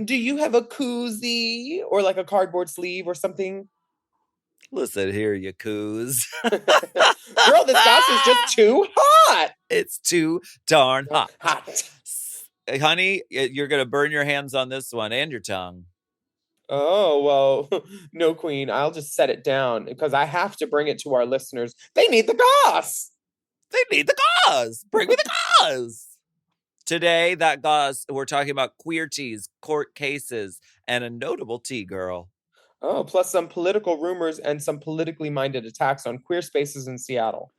Do you have a koozie or like a cardboard sleeve or something? Listen here, you coos. Girl, this goss is just too hot. It's too darn hot. Hot. Honey, you're going to burn your hands on this one and your tongue. Oh, well, no, Queen. I'll just set it down because I have to bring it to our listeners. They need the goss. They need the goss. Bring me the goss. Today, that goss, we're talking about queer teas, court cases, and a notable tea girl. Oh, plus some political rumors and some politically minded attacks on queer spaces in Seattle.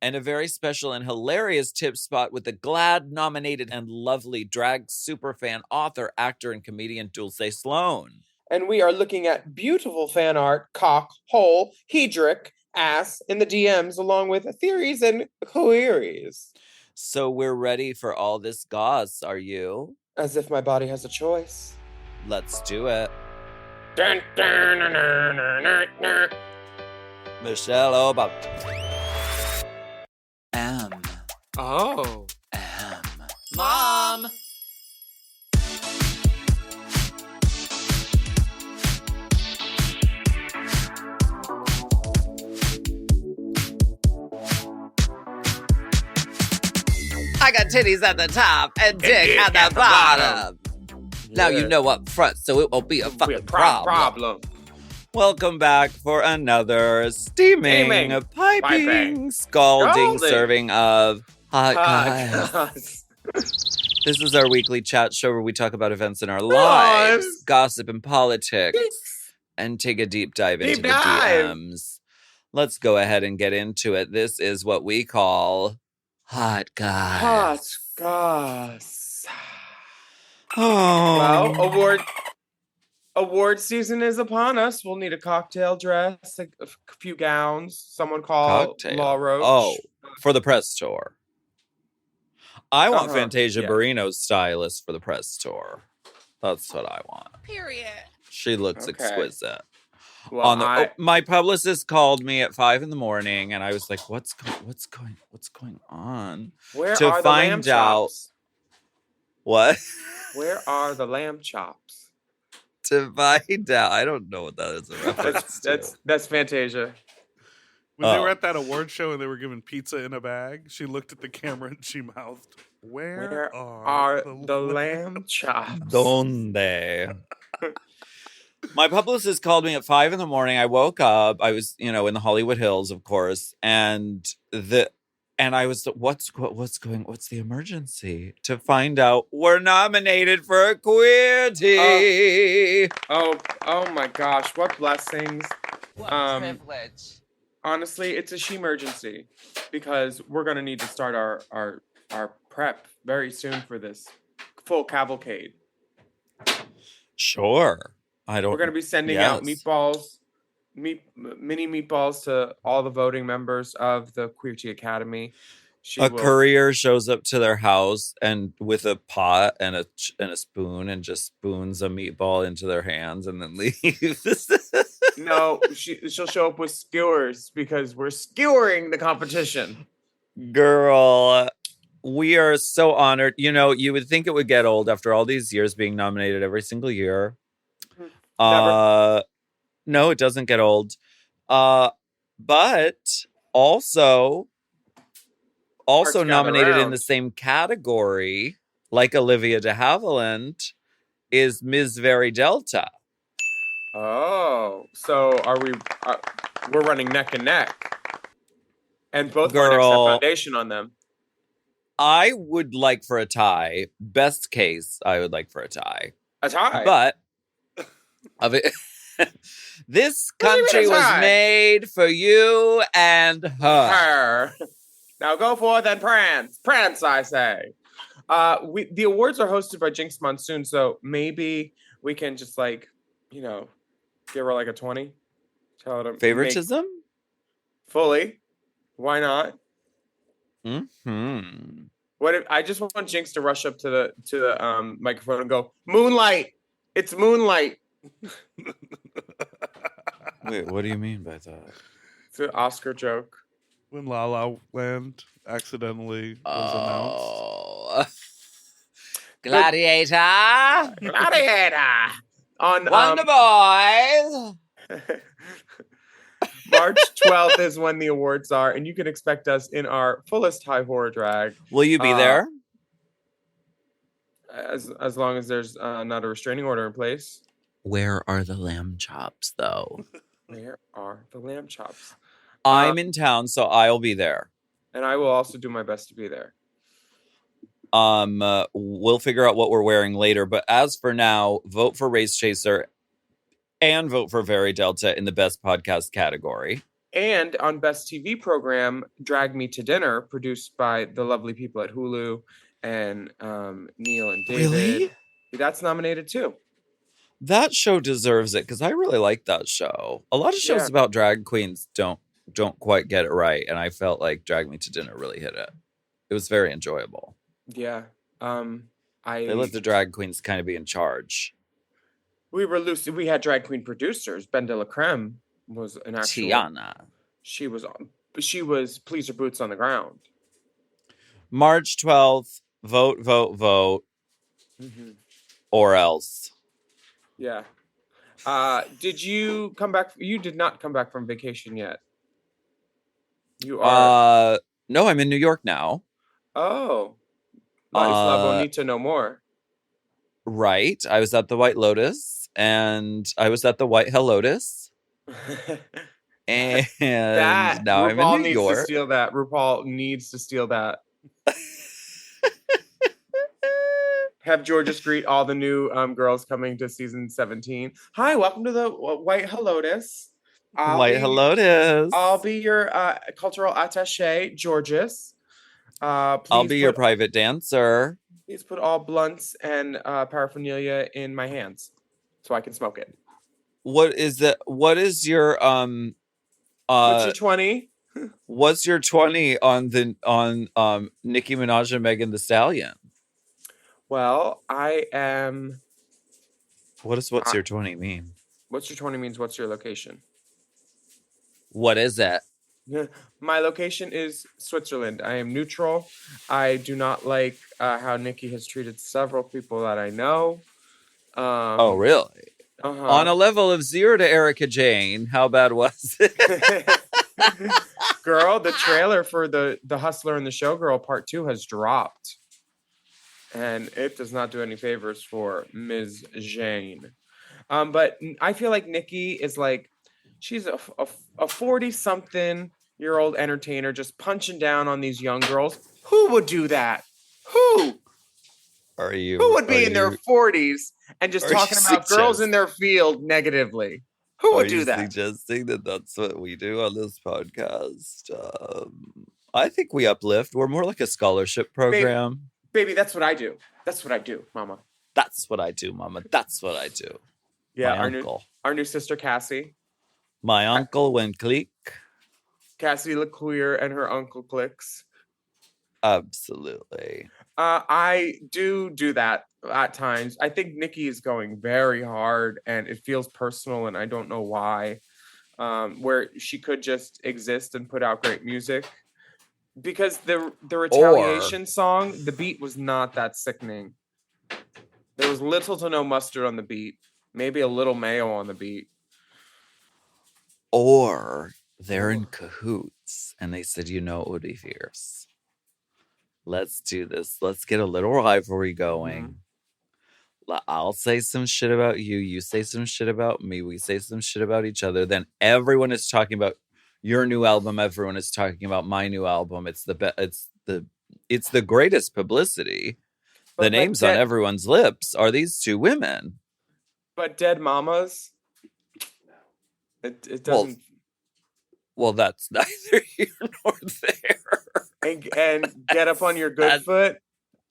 And a very special and hilarious tip spot with the GLAAD-nominated and lovely drag superfan, author, actor, and comedian Dulcé Sloan. And we are looking at beautiful fan art, cock, hole, hedrick, ass in the DMs, along with theories and queries. So we're ready for all this goss, are you? As if my body has a choice. Let's do it. Michelle Obama. M. Oh. M. Mom! I got titties at the top and dick at the bottom. Now you know up front, so it won't be a fucking problem. Welcome back for another steaming, piping, scalding serving of hot goss. This is our weekly chat show where we talk about events in our lives, gossip and politics, and take a deep dive into the DMs. Let's go ahead and get into it. This is what we call hot goss. Hot goss. Oh. Well, award season is upon us. We'll need a cocktail dress, a few gowns. Someone call Law Roach. Oh, for the press tour. I want Fantasia Barrino's stylist for the press tour. That's what I want. Period. She looks exquisite. Well, my publicist called me at 5 a.m, and I was like, "What's going on?" Where to are find the lamb out chops? What? Where are the lamb chops? To find out, I don't know what that is a reference to. That's Fantasia. When they were at that award show and they were given pizza in a bag, she looked at the camera and she mouthed, Where are the lamb chops? Donde? My publicist called me at 5 a.m. I woke up. I was, in the Hollywood Hills, of course, and I was, what's the emergency? To find out we're nominated for a Queerty. Oh my gosh, what blessings. What privilege. Honestly, it's a she-emergency because we're going to need to start our prep very soon for this full cavalcade. Sure. We're going to be sending out meatballs, mini meatballs to all the voting members of the Queerty Academy. Courier shows up to their house and with a pot and a spoon and just spoons a meatball into their hands and then leaves. No, she'll show up with skewers because we're skewering the competition. Girl, we are so honored. You would think it would get old after all these years being nominated every single year. Never. No, it doesn't get old. But also nominated in the same category, like Olivia de Havilland, is Ms. Very Delta. Oh, so we're running neck and neck. And both our necks have foundation on them. I would like for a tie. Best case, I would like for a tie. A tie? But this country was made for you and her. Now go forth and prance. Prance, I say. The awards are hosted by Jinx Monsoon, so maybe we can just give her like a 20. Tell her to favoritism? Fully. Why not? Mm-hmm. What if I just want Jinx to rush up to the microphone and go, Moonlight! It's Moonlight! Wait, what do you mean by that? It's an Oscar joke. When La La Land accidentally was announced. Gladiator. Gladiator. On Wonder Boys. March 12th is when the awards are, and you can expect us in our fullest high horror drag. Will you be there? As long as there's not a restraining order in place. Where are the lamb chops, though? Where are the lamb chops? I'm in town, so I'll be there. And I will also do my best to be there. We'll figure out what we're wearing later. But as for now, vote for Race Chaser and vote for Very Delta in the best podcast category. And on Best TV Program, Drag Me to Dinner, produced by the lovely people at Hulu and Neil and David. Really? That's nominated too. That show deserves it because I really like that show. A lot of shows about drag queens don't quite get it right, and I felt like Drag Me to Dinner really hit it. It was very enjoyable. Yeah. They let the drag queens kind of be in charge. We had drag queen producers. Ben de la Creme was an actual Tiana. She was Please Your Boots on the Ground. March 12th, vote. Mm-hmm. Or else. Yeah. Did you come back? You did not come back from vacation yet. You are. No, I'm in New York now. Oh. La Isla Bonita no more. Right. I was at the White Lotus and I was at the White Hell Lotus. And now I'm in New York. To steal that. RuPaul needs to steal that. Have Georgia greet all the new girls coming to season 17. Hi, welcome to the White Hell Lotus. I'll be your cultural attaché, Georges. I'll be your private dancer. Please put all blunts and paraphernalia in my hands so I can smoke it. What is your what's your 20? What's your 20 on Nicki Minaj and Megan Thee Stallion? Well, I am. What's your 20 mean? What's your 20 means what's your location? What is it? My location is Switzerland. I am neutral. I do not like how Nicki has treated several people that I know. Oh, really? Uh-huh. On a level of 0 to Erica Jane, how bad was it? Girl, the trailer for the Hustler and the Showgirl Part 2 has dropped. And it does not do any favors for Ms. Jane. But I feel like Nicki is like, she's a 40-something-year-old entertainer just punching down on these young girls. Who would do that? Who? Who would be in their 40s and just talking about girls in their field negatively? Who would do that? Are you suggesting that that's what we do on this podcast? I think we uplift. We're more like a scholarship program. Baby, that's what I do. That's what I do, mama. That's what I do, mama. That's what I do. Yeah, our new sister, Cassie. My uncle went click. Cassie LeQueer and her uncle clicks. Absolutely. I do that at times. I think Nicki is going very hard and it feels personal and I don't know why. Where she could just exist and put out great music. Because the retaliation song, the beat was not that sickening. There was little to no mustard on the beat. Maybe a little mayo on the beat. Or they're in cahoots and they said, it would be fierce. Let's do this. Let's get a little rivalry going. Mm-hmm. I'll say some shit about you. You say some shit about me. We say some shit about each other. Then everyone is talking about your new album. Everyone is talking about my new album. It's the greatest publicity. But the names on everyone's lips are these two women. But Dead Mamas, it doesn't. Well, that's neither here nor there. And get up on your good foot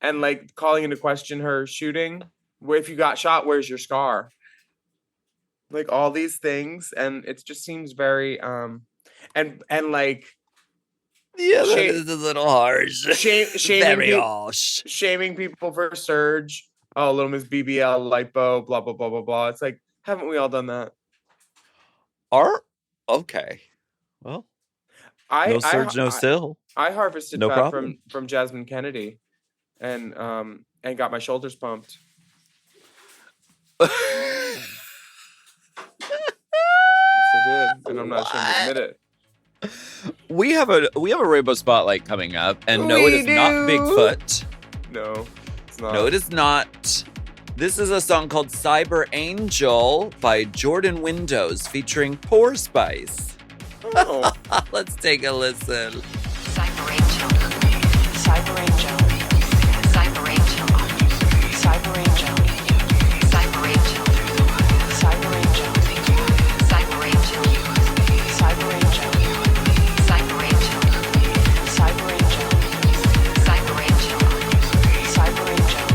and like calling into question her shooting. Where if you got shot, where's your scar? Like all these things, and it just seems very and like that is a little harsh. Shaming people for Surge. Oh, Little Miss BBL, lipo, blah blah blah blah blah. It's like, haven't we all done that? Okay. Well, no Surge, no Sill. I harvested fat from Jasmine Kennedy, and and got my shoulders pumped. Yes, I did, and I'm not ashamed to admit it. We have a Rainbow Spotlight coming up, and no, it is not Bigfoot. No, it's not. No, it is not. This is a song called Cyber Angel by Jordan Windows featuring Poor Spice. Oh. Let's take a listen. Cyber Angel. Cyber Angel. Cyber Angel. Cyber Angel. Cyber Angel. Cyber Angel. Cyber Angel. Cyber Angel. Cyber Angel. Cyber Angel. Cyber Angel. Cyber Angel.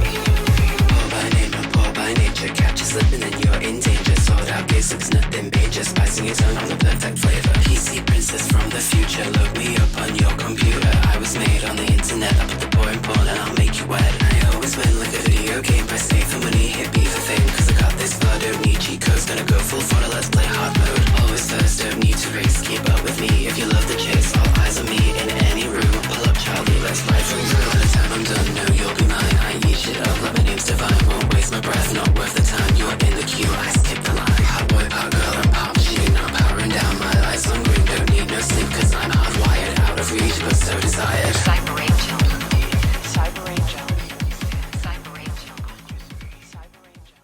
Poor by nature, catch you slipping and you're in danger. Sold out basics, nothing major. Spicing your tongue on the perfect flavor. PC princess from the future, look me up on your computer. I was made on the internet, I put the boy in porn and I'll make you wet. I always win like a video game, press A for money, hit B for fame. Cause I got this far, don't need cheat codes, gonna go full throttle, let's play hard mode. Always first, don't need to race, keep up with me. If you love the chase, all eyes on me in any room. Pull up Charlie, let's ride from through. By the time I'm done, know you'll be mine. I eat shit up, like my name's divine. Won't waste my breath, not worth the time. You're in the queue, I skip the line. Hot boy, hot girl, I'm pop machine. I'm powering down, my lights on green. Don't need no sleep, cause I'm hardwired. Out of reach, but so desired. Cyber Angel. Cyber Angel. Cyber Angel. Cyber Angel.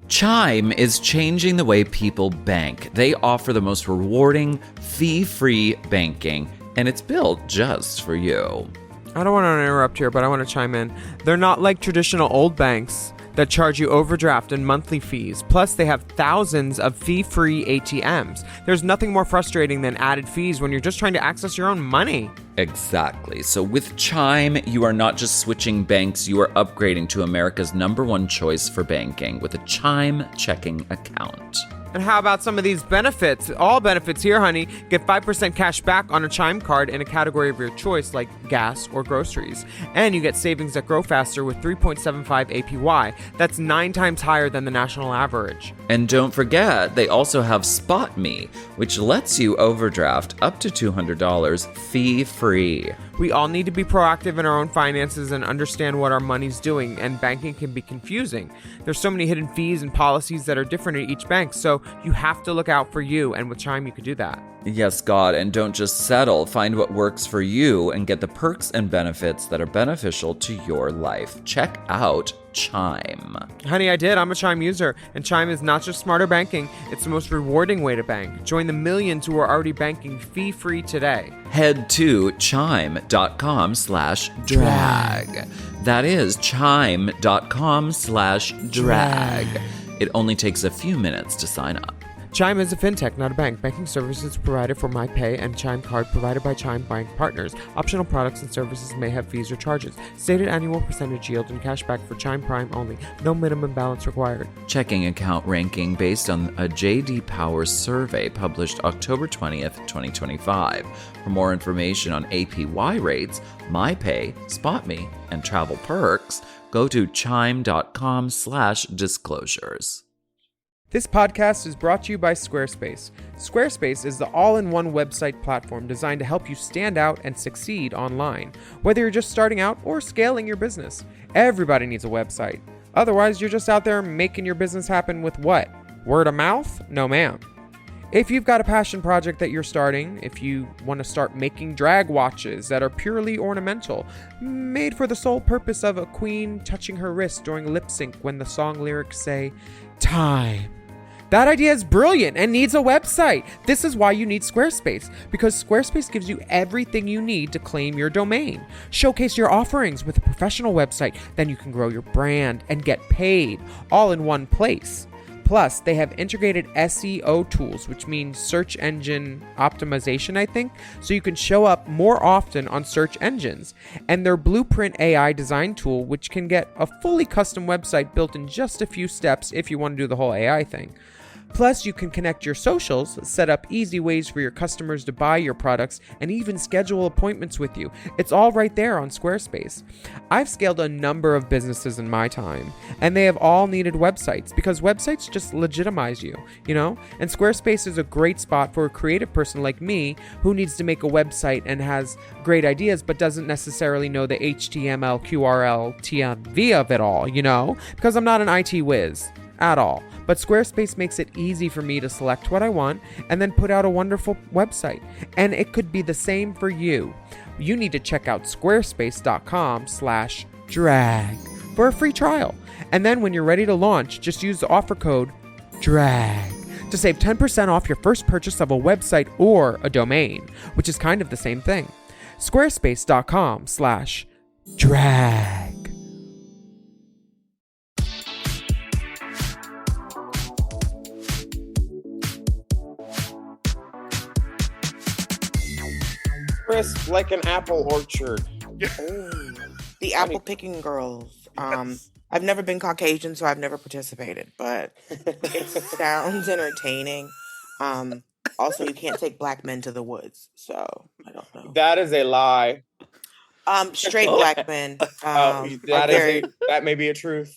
Chime is changing the way people bank. They offer the most rewarding, fee-free banking, and it's built just for you. I don't want to interrupt here, but I want to chime in. They're not like traditional old banks that charge you overdraft and monthly fees. Plus, they have thousands of fee-free ATMs. There's nothing more frustrating than added fees when you're just trying to access your own money. Exactly. So with Chime, you are not just switching banks, you are upgrading to America's #1 choice for banking with a Chime checking account. And how about some of these benefits? All benefits here, honey. Get 5% cash back on a Chime card in a category of your choice, like gas or groceries. And you get savings that grow faster with 3.75 APY. That's 9 times higher than the national average. And don't forget, they also have Spot Me, which lets you overdraft up to $200 fee-free. We all need to be proactive in our own finances and understand what our money's doing, and banking can be confusing. There's so many hidden fees and policies that are different at each bank, so you have to look out for you, and with Chime you could do that. Yes, God, and don't just settle. Find what works for you and get the perks and benefits that are beneficial to your life. Check out Chime. Honey, I did. I'm a Chime user, and Chime is not just smarter banking, it's the most rewarding way to bank. Join the millions who are already banking fee-free today. Head to chime.com/drag. That is chime.com/drag. It only takes a few minutes to sign up. Chime is a fintech, not a bank. Banking services provided for MyPay and Chime Card provided by Chime Bank Partners. Optional products and services may have fees or charges. Stated annual percentage yield and cashback for Chime Prime only. No minimum balance required. Checking account ranking based on a J.D. Power survey published October 20th, 2025. For more information on APY rates, MyPay, SpotMe, and travel perks, go to chime.com/disclosures. This podcast is brought to you by Squarespace. Squarespace is the all-in-one website platform designed to help you stand out and succeed online. Whether you're just starting out or scaling your business, everybody needs a website. Otherwise, you're just out there making your business happen with what? Word of mouth? No, ma'am. If you've got a passion project that you're starting, if you want to start making drag watches that are purely ornamental, made for the sole purpose of a queen touching her wrist during lip sync when the song lyrics say, time. That idea is brilliant and needs a website. This is why you need Squarespace, because Squarespace gives you everything you need to claim your domain. Showcase your offerings with a professional website, then you can grow your brand and get paid all in one place. Plus, they have integrated SEO tools, which means search engine optimization, I think, so you can show up more often on search engines. And their Blueprint AI design tool, which can get a fully custom website built in just a few steps if you want to do the whole AI thing. Plus, you can connect your socials, set up easy ways for your customers to buy your products, and even schedule appointments with you. It's all right there on Squarespace. I've scaled a number of businesses in my time, and they have all needed websites because websites just legitimize you, you know? And Squarespace is a great spot for a creative person like me who needs to make a website and has great ideas but doesn't necessarily know the HTML, QRL, TMV of it all, you know? Because I'm not an IT whiz at all. But Squarespace makes it easy for me to select what I want and then put out a wonderful website. And it could be the same for you. You need to check out squarespace.com/drag for a free trial. And then when you're ready to launch, just use the offer code DRAG to save 10% off your first purchase of a website or a domain, which is kind of the same thing. Squarespace.com/drag. Crisp like an apple orchard. The apple picking girls. I've never been Caucasian, so I've never participated, but it sounds entertaining. Also, you can't take black men to the woods, so I don't know. That is a lie. Straight black men. That may be a truth.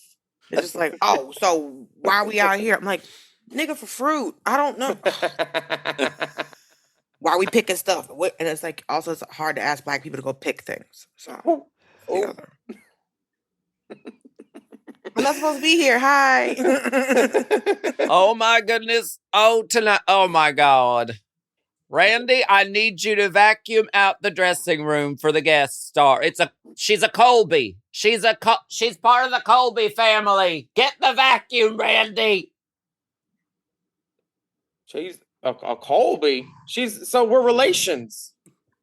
They're just like, oh, so why are we out here? I'm like, nigga, for fruit. I don't know. Why are we picking stuff? And it's like, also it's hard to ask black people to go pick things. So, I'm not supposed to be here. Hi. Oh my goodness. Oh, tonight. Oh my God. Randy, I need you to vacuum out the dressing room for the guest star. She's a Colby. She's part of the Colby family. Get the vacuum, Randy. She's a Colby. So we're relations.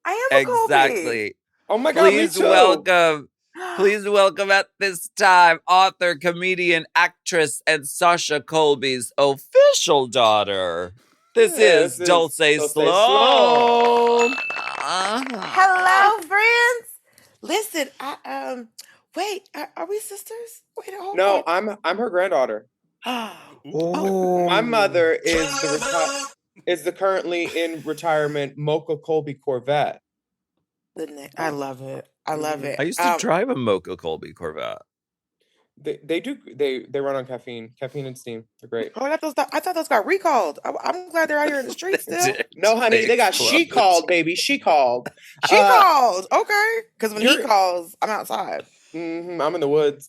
I am a Colby. Exactly. Oh my God, Please me too. welcome at this time author, comedian, actress, and Sasha Colby's official daughter. This is Dulcé Sloan. Hello, friends. Listen, wait, are we sisters? Wait, hold on. No, I'm her granddaughter. My mother is the currently in retirement Mocha Colby Corvette. I love it. I love it. I used to drive a Mocha Colby Corvette. They run on caffeine and steam. They're great. Oh, I thought those got recalled. I'm glad they're out here in the streets still. No, honey, they got she called, baby. She called. She called. Okay, because when he calls, I'm outside. I'm in the woods.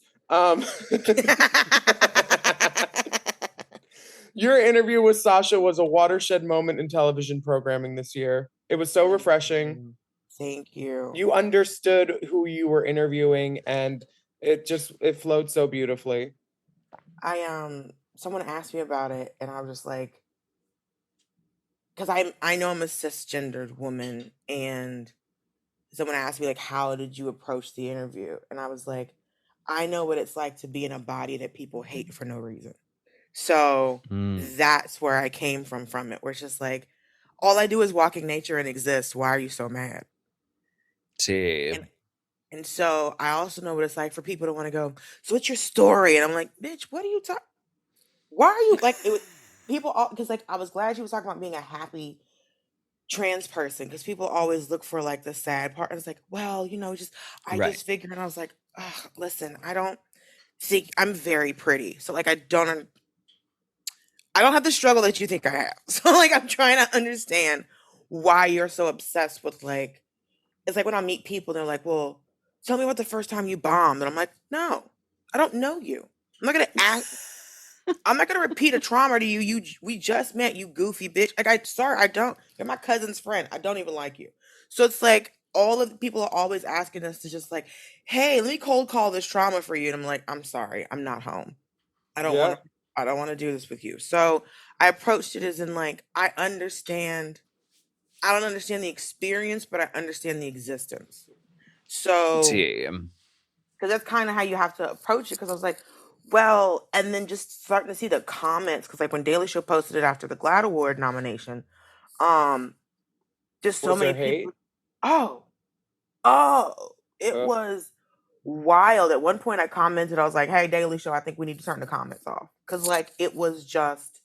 Your interview with Sasha was a watershed moment in television programming this year. It was so refreshing. Thank you. You understood who you were interviewing, and it flowed so beautifully. Someone asked me about it, and I was just like, because I know I'm a cisgendered woman, and someone asked me like, how did you approach the interview? And I was like, I know what it's like to be in a body that people hate for no reason. So that's where I came from it, where it's just like, all I do is walking nature and exist. Why are you so mad? And so I also know what it's like for people to want to go, so what's your story? And I'm like, bitch, what are you talking? Why are you like, because like, I was glad she was talking about being a happy trans person, because people always look for like the sad part. And it's like, well, just figured. And I was like, listen, I'm very pretty. So like, I don't have the struggle that you think I have. So like, I'm trying to understand why you're so obsessed with like, it's like when I meet people, they're like, well, tell me about the first time you bombed. And I'm like, no, I don't know you. I'm not going to repeat a trauma to you. We just met, you goofy bitch. Like, I don't. You're my cousin's friend. I don't even like you. So it's like, all of the people are always asking us to just like, hey, let me cold call this trauma for you. And I'm like, I'm sorry, I'm not home. I don't want to do this with you. So I approached it as in like, I don't understand the experience, but I understand the existence. So, because that's kind of how you have to approach it. Because I was like, well, and then just starting to see the comments, because like when Daily Show posted it after the GLAAD Award nomination, just so many people. It was wild. At one point I commented, I was like, hey, Daily Show, I think we need to turn the comments off. Because like, it was just,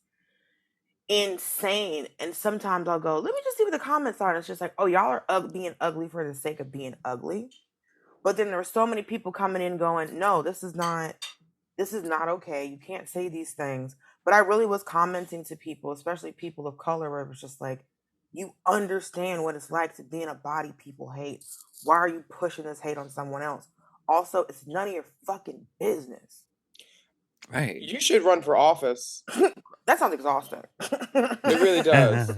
insane. And sometimes I'll go, let me just see what the comments are. And it's just like, oh, y'all are being ugly for the sake of being ugly. But then there are so many people coming in going, no, this is not okay. You can't say these things. But I really was commenting to people, especially people of color, where it was just like, you understand what it's like to be in a body people hate. Why are you pushing this hate on someone else? Also, it's none of your fucking business. Right. You should run for office. That sounds exhausting. It really does.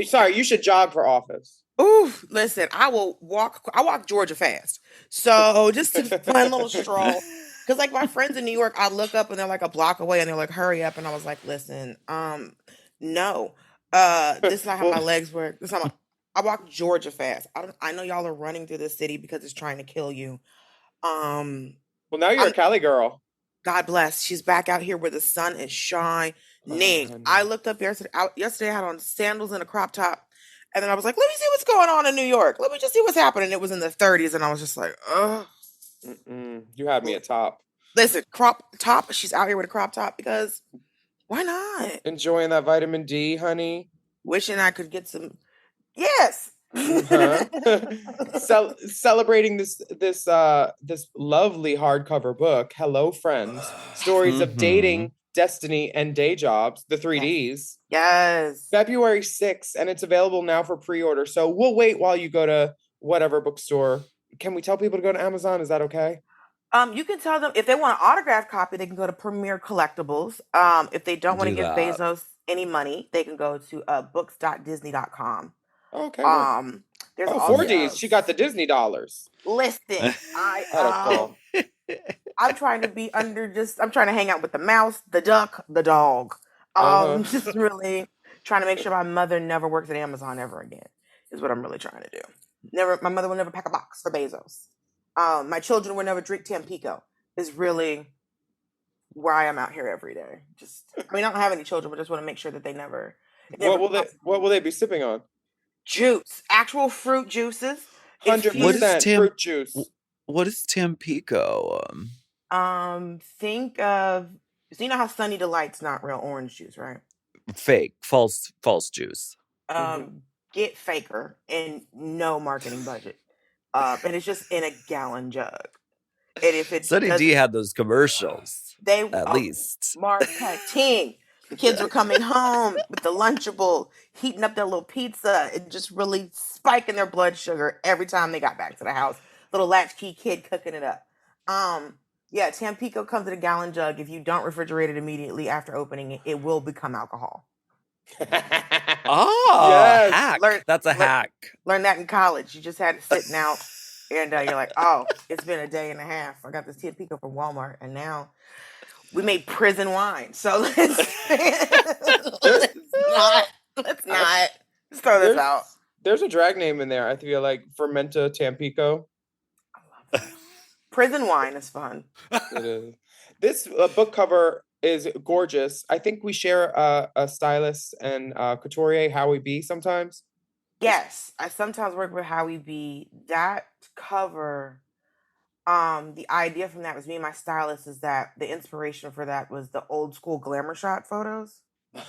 Sorry, you should jog for office. Ooh, listen, I walk Georgia fast. So just a fun little stroll. Because like my friends in New York, I look up and they're like a block away and they're like, hurry up. And I was like, listen, no. This is not how my legs work. I walk Georgia fast. I know y'all are running through the city because it's trying to kill you. Well, now you're a Cali girl. God bless. She's back out here where the sun is shining. I looked up yesterday. Yesterday I had on sandals and a crop top. And then I was like, let me see what's going on in New York. Let me just see what's happening. It was in the 30s. And I was just like, ugh. You had me at top. Listen, crop top. She's out here with a crop top because why not? Enjoying that vitamin D, honey. Wishing I could get some. Yes. Celebrating this lovely hardcover book, Hello Friends, Stories of Dating, Destiny, and Day Jobs, the 3Ds. Yes. February 6th, and it's available now for pre-order. So we'll wait while you go to whatever bookstore. Can we tell people to go to Amazon? Is that okay? You can tell them if they want an autographed copy, they can go to Premier Collectibles. If they don't want to give Bezos any money, they can go to books.disney.com. Okay. There's 4Ds. She got the Disney dollars. Listen, I'm trying to be I'm trying to hang out with the mouse, the duck, the dog. Just really trying to make sure my mother never works at Amazon ever again is what I'm really trying to do. My mother will never pack a box for Bezos. My children will never drink Tampico is really where I am out here every day. I don't have any children, but just want to make sure that they never. What will they be sipping on? Juice, actual fruit juices. 100% fruit juice. What is Tampico? Think of, so you know how Sunny Delight's not real orange juice, right? Fake, false juice. Get faker and no marketing budget. And it's just in a gallon jug. And if it's Sunny D had those commercials. At least marketing. The kids were coming home with the Lunchable, heating up their little pizza, and just really spiking their blood sugar every time they got back to the house. Little latchkey kid cooking it up. Yeah, Tampico comes in a gallon jug. If you don't refrigerate it immediately after opening it, it will become alcohol. Yes. Hack. That's a hack. Learn that in college. You just had it sitting out, and you're like, oh, it's been a day and a half. I got this Tampico from Walmart, and now we made prison wine. So let's not throw this out. There's a drag name in there. I feel like Fermenta Tampico. I love that. Prison wine is fun. It is. This book cover is gorgeous. I think we share a stylist and couturier, Howie B, sometimes. Yes, I sometimes work with Howie B. That cover, the idea from that was me and my stylist is that the inspiration for that was the old school glamour shot photos.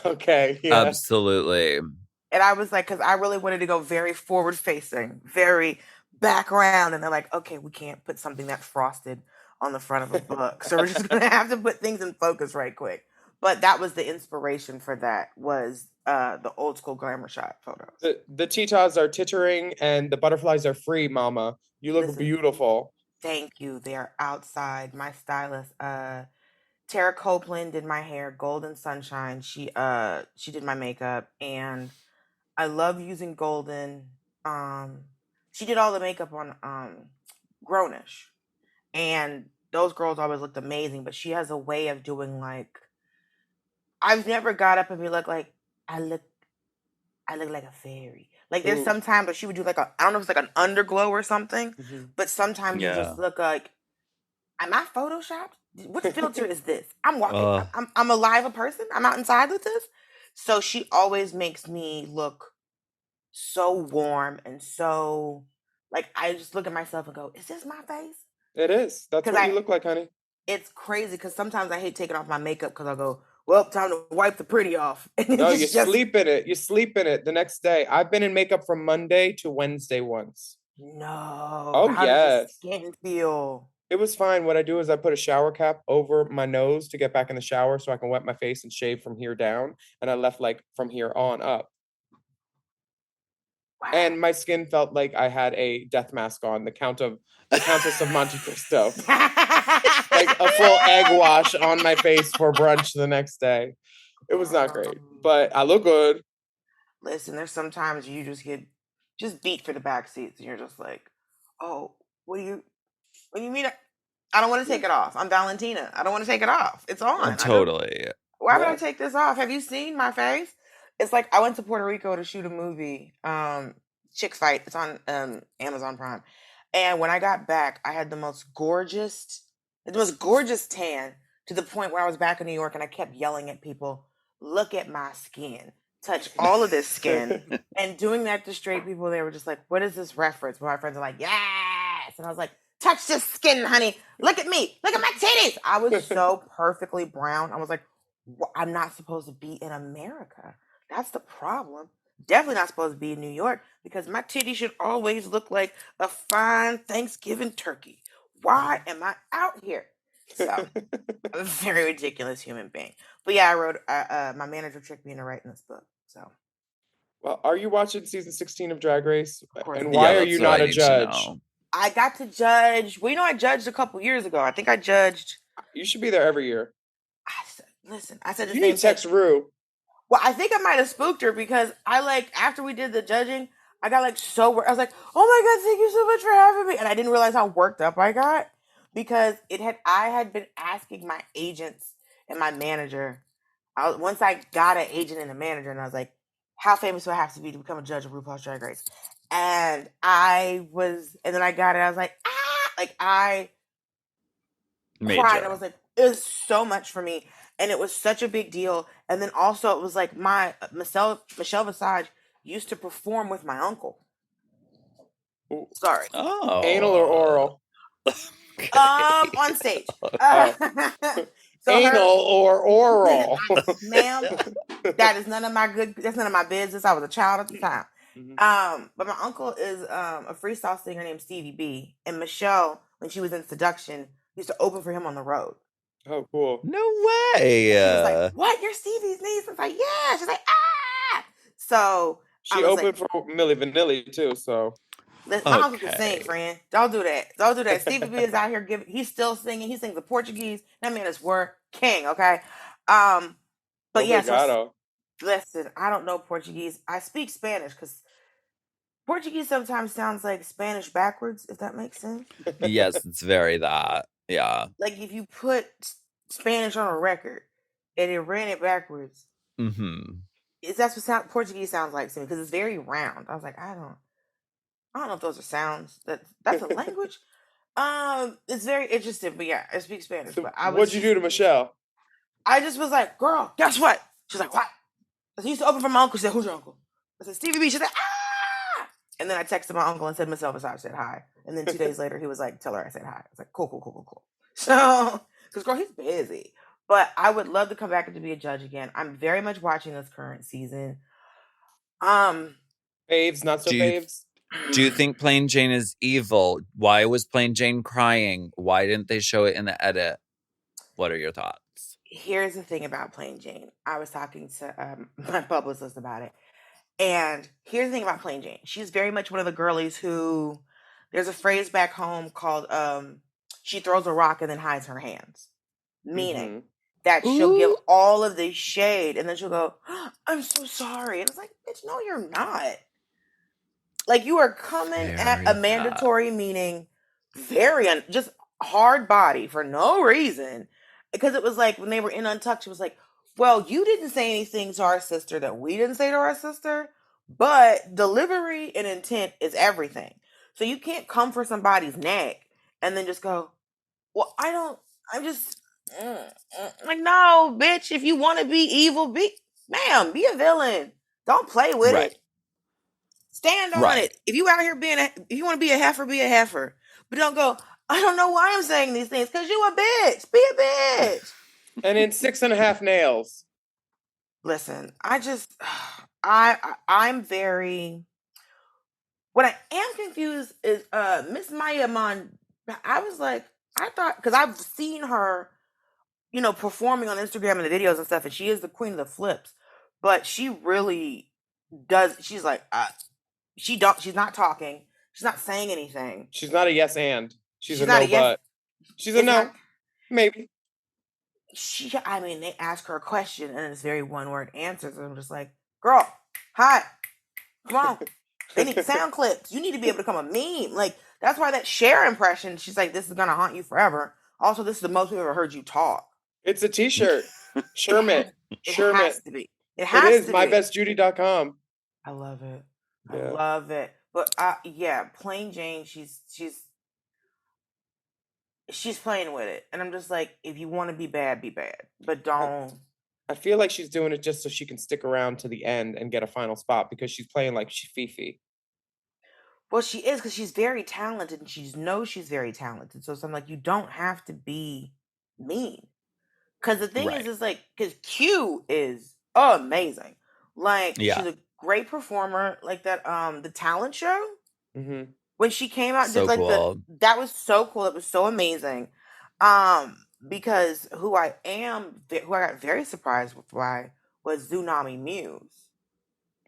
Okay. Yeah. Absolutely. And I was like, because I really wanted to go very forward facing, very background. And they're like, okay, we can't put something that's frosted on the front of a book. So we're just going to have to put things in focus right quick. But that was the inspiration for that was the old school glamour shot photos. The Titans are tittering and the butterflies are free, mama. You look beautiful. Thank you. They are outside. My stylist, Tara Copeland, did my hair. Golden Sunshine. She did my makeup, and I love using Golden. She did all the makeup on Grownish, and those girls always looked amazing. But she has a way of doing like, I've never got up and be like I look like a fairy. Like there's some times where she would do like I don't know if it's like an underglow or something, but sometimes you just look like, am I photoshopped? What filter is this? I'm walking. I'm alive a person. I'm out inside with this. So she always makes me look so warm and so like I just look at myself and go, is this my face? It is. That's what you look like, honey. It's crazy because sometimes I hate taking off my makeup because I'll go, well, time to wipe the pretty off. No, you sleep in it. You sleep in it the next day. I've been in makeup from Monday to Wednesday once. No. Oh, How yes. did your skin feel? It was fine. What I do is I put a shower cap over my nose to get back in the shower so I can wet my face and shave from here down. And I left like from here on up. Wow. And my skin felt like I had a death mask on, the Countess of Monte Cristo. Like a full egg wash on my face for brunch the next day. It was not great, but I look good. Listen, there's sometimes you just get beat for the back seats and you're just like, oh, what do you mean? I don't want to take it off. I'm Valentina. I don't want to take it off. It's on. Totally. Why would I take this off? Have you seen my face? It's like I went to Puerto Rico to shoot a movie, Chick Fight. It's on Amazon Prime. And when I got back, I had the most gorgeous tan, to the point where I was back in New York and I kept yelling at people, look at my skin. Touch all of this skin. And doing that to straight people, they were just like, what is this reference? But my friends are like, yes. And I was like, touch this skin, honey. Look at me. Look at my titties. I was so perfectly brown. I was like, I'm not supposed to be in America. That's the problem. Definitely not supposed to be in New York, because my titty should always look like a fine Thanksgiving turkey. Why am I out here? So, I'm a very ridiculous human being. But yeah, I wrote, my manager tricked me into writing this book. So, well, are you watching season 16 of Drag Race? And Yeah, why are that's you what I not a need to judge? know. I got to judge. Well, I judged a couple years ago. I think I judged. You should be there every year. I said the You same need to text thing. Rue. Well, I think I might have spooked her, because after we did the judging, I got so worked. I was like, oh my God, thank you so much for having me. And I didn't realize how worked up I got, because I had been asking my agents and my manager. Once I got an agent and a manager, and I was like, how famous do I have to be to become a judge of RuPaul's Drag Race? And then I got it. I was like, I cried. I was like, it was so much for me. And it was such a big deal. And then also it was like Michelle Visage used to perform with my uncle. Sorry. Oh. Anal or oral? On stage. So Anal or oral? Ma'am, that's none of my business. I was a child at the time. Mm-hmm. But my uncle is a freestyle singer named Stevie B. And Michelle, when she was in Seduction, used to open for him on the road. Oh, cool. No way. She was like, what? You're Stevie's niece? I was like, yeah. She's like, ah. So she opened for Milli Vanilli too, so. My uncle can sing, friend. Don't do that. Don't do that. Stevie B is out here he's still singing. He sings the Portuguese. That man is king, okay? But yeah, so listen, I don't know Portuguese. I speak Spanish, because Portuguese sometimes sounds like Spanish backwards, if that makes sense. Yes, it's very that. Yeah. Like if you put Spanish on a record and it ran it backwards, that's what Portuguese sounds like to me, because it's very round. I was like, I don't know if those are sounds. That's a language. It's very interesting, but yeah, I speak Spanish. So but what'd you do to Michelle? I just was like, girl, guess what? She's like, what? I said, I used to open for my uncle. She said, who's your uncle? I said, Stevie B. She said, ah! And then I texted my uncle and said, Michelle Visage said hi. And then 2 days later, he was like, tell her I said hi. I was like, cool. So, because girl, he's busy. But I would love to come back and to be a judge again. I'm very much watching this current season. Faves, not so faves. Do you think Plain Jane is evil? Why was Plain Jane crying? Why didn't they show it in the edit? What are your thoughts? Here's the thing about Plain Jane. I was talking to my publicist about it. And here's the thing about Plain Jane. She's very much one of the girlies who, there's a phrase back home called, she throws a rock and then hides her hands. Meaning that she'll give all of the shade and then she'll go, oh, I'm so sorry. And it's like, bitch, no, you're not. Like, you are coming at a mandatory meaning just hard body for no reason. Because it was like, when they were in Untucked, she was like, well, you didn't say anything to our sister that we didn't say to our sister, but delivery and intent is everything. So you can't come for somebody's neck and then just go, well, like, no, bitch, if you want to be evil, be a villain. Don't play with it. Stand on it. If you out here if you want to be a heifer. But don't go, I don't know why I'm saying these things, because you a bitch. Be a bitch. And in 6.5 nails. Listen, I'm very. What I am confused is Miss Maya Mon. I was like, I thought, because I've seen her, performing on Instagram and the videos and stuff, and she is the queen of the flips. But she really does. She's like, she's not talking. She's not saying anything. She's not a yes and. She's a not no a yes. but. She's a no. Maybe. They ask her a question and it's very one word answers. And I'm just like, girl, hi, come on. They need sound clips. You need to be able to become a meme. Like, that's why that Cher impression, she's like, this is going to haunt you forever. Also, this is the most we've ever heard you talk. It's a t-shirt. Sherman. It has to be. It is mybestjudy.com. I love it. Yeah. I love it. But Plain Jane, she's playing with it. And I'm just like, if you want to be bad, but don't. I feel like she's doing it just so she can stick around to the end and get a final spot, because she's playing like she's Fifi. Well, she is, because she's very talented and she knows she's very talented. So I'm like, you don't have to be mean. Because the thing is like, because Q is amazing. Like, she's a great performer. Like that, the talent show. Mm-hmm. When she came out, so cool. That was so cool. It was so amazing. Because who I got very surprised with by was Tsunami Muse.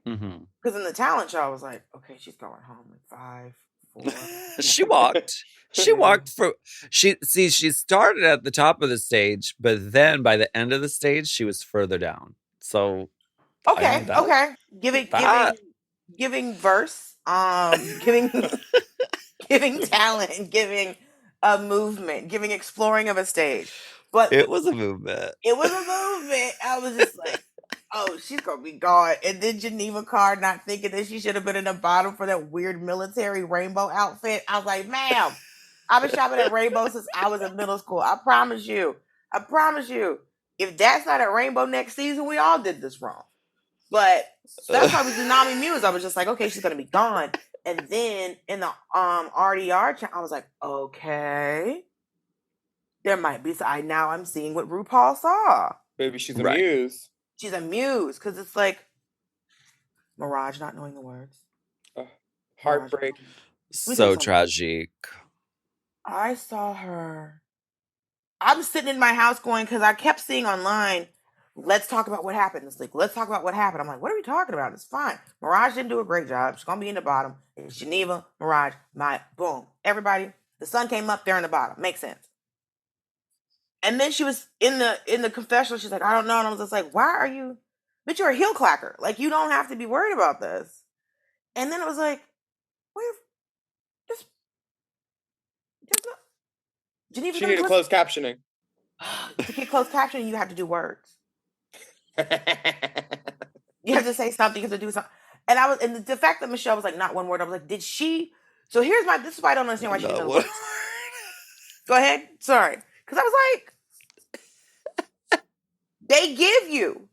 Mm-hmm. Because in the talent show, I was like, okay, she's going home in 5, 4. She walked. She walked for. She started at the top of the stage, but then by the end of the stage, she was further down. So okay, giving verse, giving talent, and giving a movement, giving exploring of a stage. But it was a movement. I was just like, oh, she's gonna be gone. And then Geneva Carr not thinking that she should have been in the bottom for that weird military rainbow outfit. I was like, ma'am, I've been shopping at Rainbow since I was in middle school. I promise you. If that's not a rainbow next season, we all did this wrong. But that's why with Tsunami Muse, I was just like, okay, she's gonna be gone. And then in the RDR, I was like, okay, there might be. I'm seeing what RuPaul saw. Baby, she's a muse. She's a muse, because it's like Mirage not knowing the words. Heartbreak. So tragic. I saw her. I'm sitting in my house going, because I kept seeing online, let's talk about what happened. It's like, let's talk about what happened. I'm like, what are we talking about? It's fine. Mirage didn't do a great job. She's going to be in the bottom. It's Geneva, Mirage, boom. Everybody, the sun came up, they're in the bottom. Makes sense. And then she was in the confessional. She's like, I don't know. And I was just like, why are you? Bitch, you're a heel clacker. Like, you don't have to be worried about this. And then it was like, Geneva, she needed closed captioning. To get closed captioning, you have to do words. You have to say something. You have to do something. And the fact that Michelle was like, not one word. I was like, did she? So this is why I don't understand why she didn't know the words. Go ahead. Sorry. Because I was like, they give you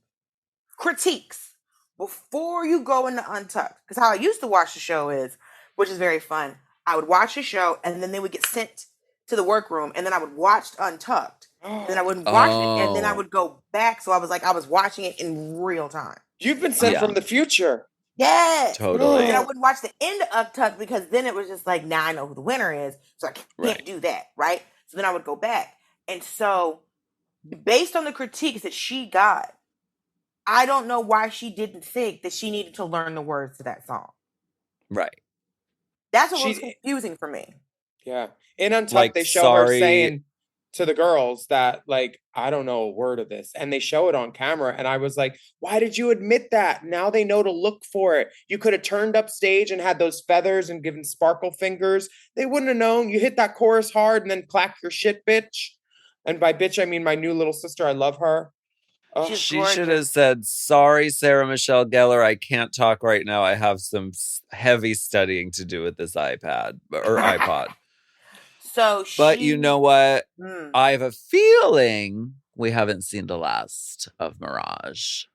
critiques before you go into Untucked. Because how I used to watch the show is, which is very fun, I would watch the show and then they would get sent to the workroom and then I would watch Untucked. And then I wouldn't watch it and then I would go back. So I was watching it in real time. You've been sent from the future. Yes. Totally. And I wouldn't watch the end of Untucked because then it was just like, now I know who the winner is. So I can't do that. Right. So then I would go back. And so, based on the critiques that she got, I don't know why she didn't think that she needed to learn the words to that song. Right. That's what was confusing for me. Yeah. In Untucked, they show her saying to the girls that, like, I don't know a word of this. And they show it on camera. And I was like, why did you admit that? Now they know to look for it. You could have turned up stage and had those feathers and given sparkle fingers. They wouldn't have known. You hit that chorus hard and then clack your shit, bitch. And by bitch, I mean my new little sister. I love her. Oh, she should have said, sorry, Sarah Michelle Gellar, I can't talk right now. I have some heavy studying to do with this iPad or iPod. But you know what? I have a feeling we haven't seen the last of Mirage.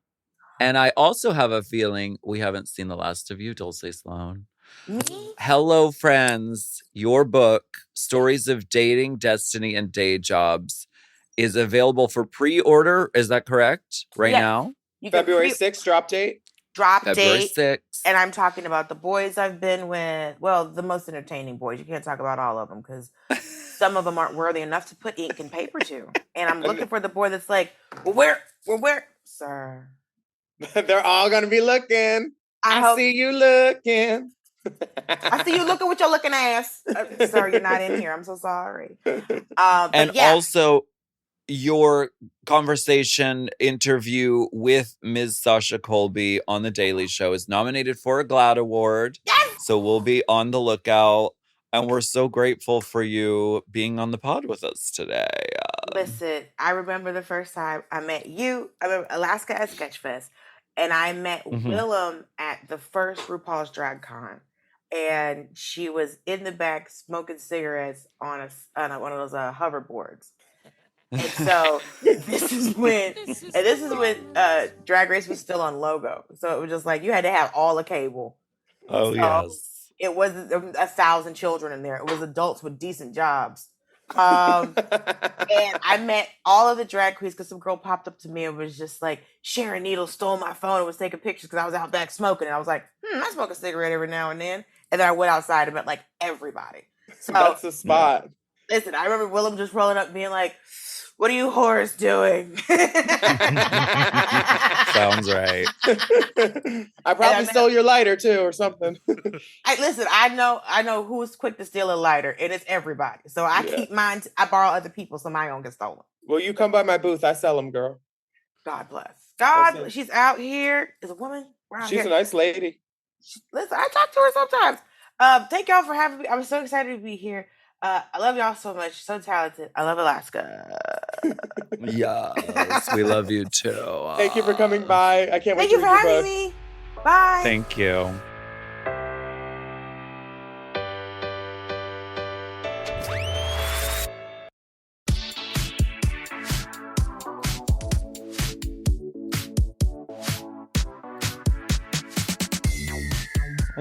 And I also have a feeling we haven't seen the last of you, Dulcé Sloan. Hello, Friends, your book, Stories of Dating, Destiny, and Day Jobs, is available for pre-order. Is that correct? Right Yes. now? You can February 6th, drop date. drop February date. 6th. And I'm talking about the boys I've been with. Well, the most entertaining boys. You can't talk about all of them because some of them aren't worthy enough to put ink and paper to. And I'm looking for the boy that's like, well, where, sir? They're all gonna be looking. I hope- see you looking. I see you looking with your looking ass. Sir, you're not in here. I'm so sorry. And also, your conversation interview with Ms. Sasha Colby on The Daily Show is nominated for a GLAAD Award. Yes! So we'll be on the lookout. And we're so grateful for you being on the pod with us today. Listen, I remember the first time I met you. I remember Alaska at Sketchfest. And I met Willam at the first RuPaul's Drag Con. And she was in the back smoking cigarettes on one of those hoverboards. And so this is when Drag Race was still on Logo. So it was just like you had to have all the cable. Oh, yes. It wasn't 1,000 children in there. It was adults with decent jobs. And I met all of the drag queens because some girl popped up to me and was just like, Sharon Needles stole my phone and was taking pictures because I was out back smoking. And I was like, I smoke a cigarette every now and then. And then I went outside and met like everybody. So that's the spot. Listen, I remember Willam just rolling up being like, what are you whores doing? Sounds right. I probably stole your lighter too or something. I know who's quick to steal a lighter, and it's everybody. So I keep mine. I borrow other people so mine don't get stolen. Well, you come by my booth. I sell them, girl. God bless. God bless. She's out here. Is a woman. She's a nice lady. Listen, I talk to her sometimes. Thank y'all for having me. I'm so excited to be here. I love y'all so much. So talented. I love Alaska. Yes, we love you too. Thank you for coming by. I can't wait to read your book. Thank you for having me. Bye. Thank you.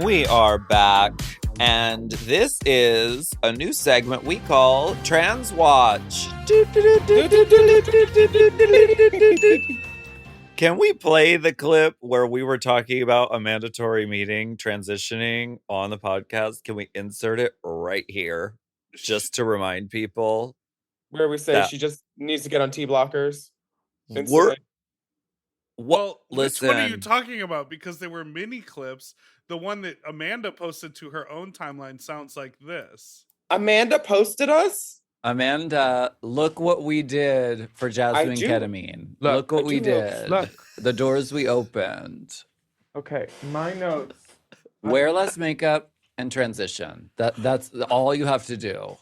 We are back, and this is a new segment we call Trans Watch. Can we play the clip where we were talking about a mandatory meeting transitioning on the podcast? Can we insert it right here just to remind people? Where we say she just needs to get on T blockers. Well, listen. Which one are you talking about? Because there were mini clips. The one that Amanda posted to her own timeline sounds like this. Amanda posted us? Amanda, look what we did for Jasmine Ketamine. Look what we did. Look. The doors we opened. Okay, my notes. Wear less makeup and transition. That's all you have to do.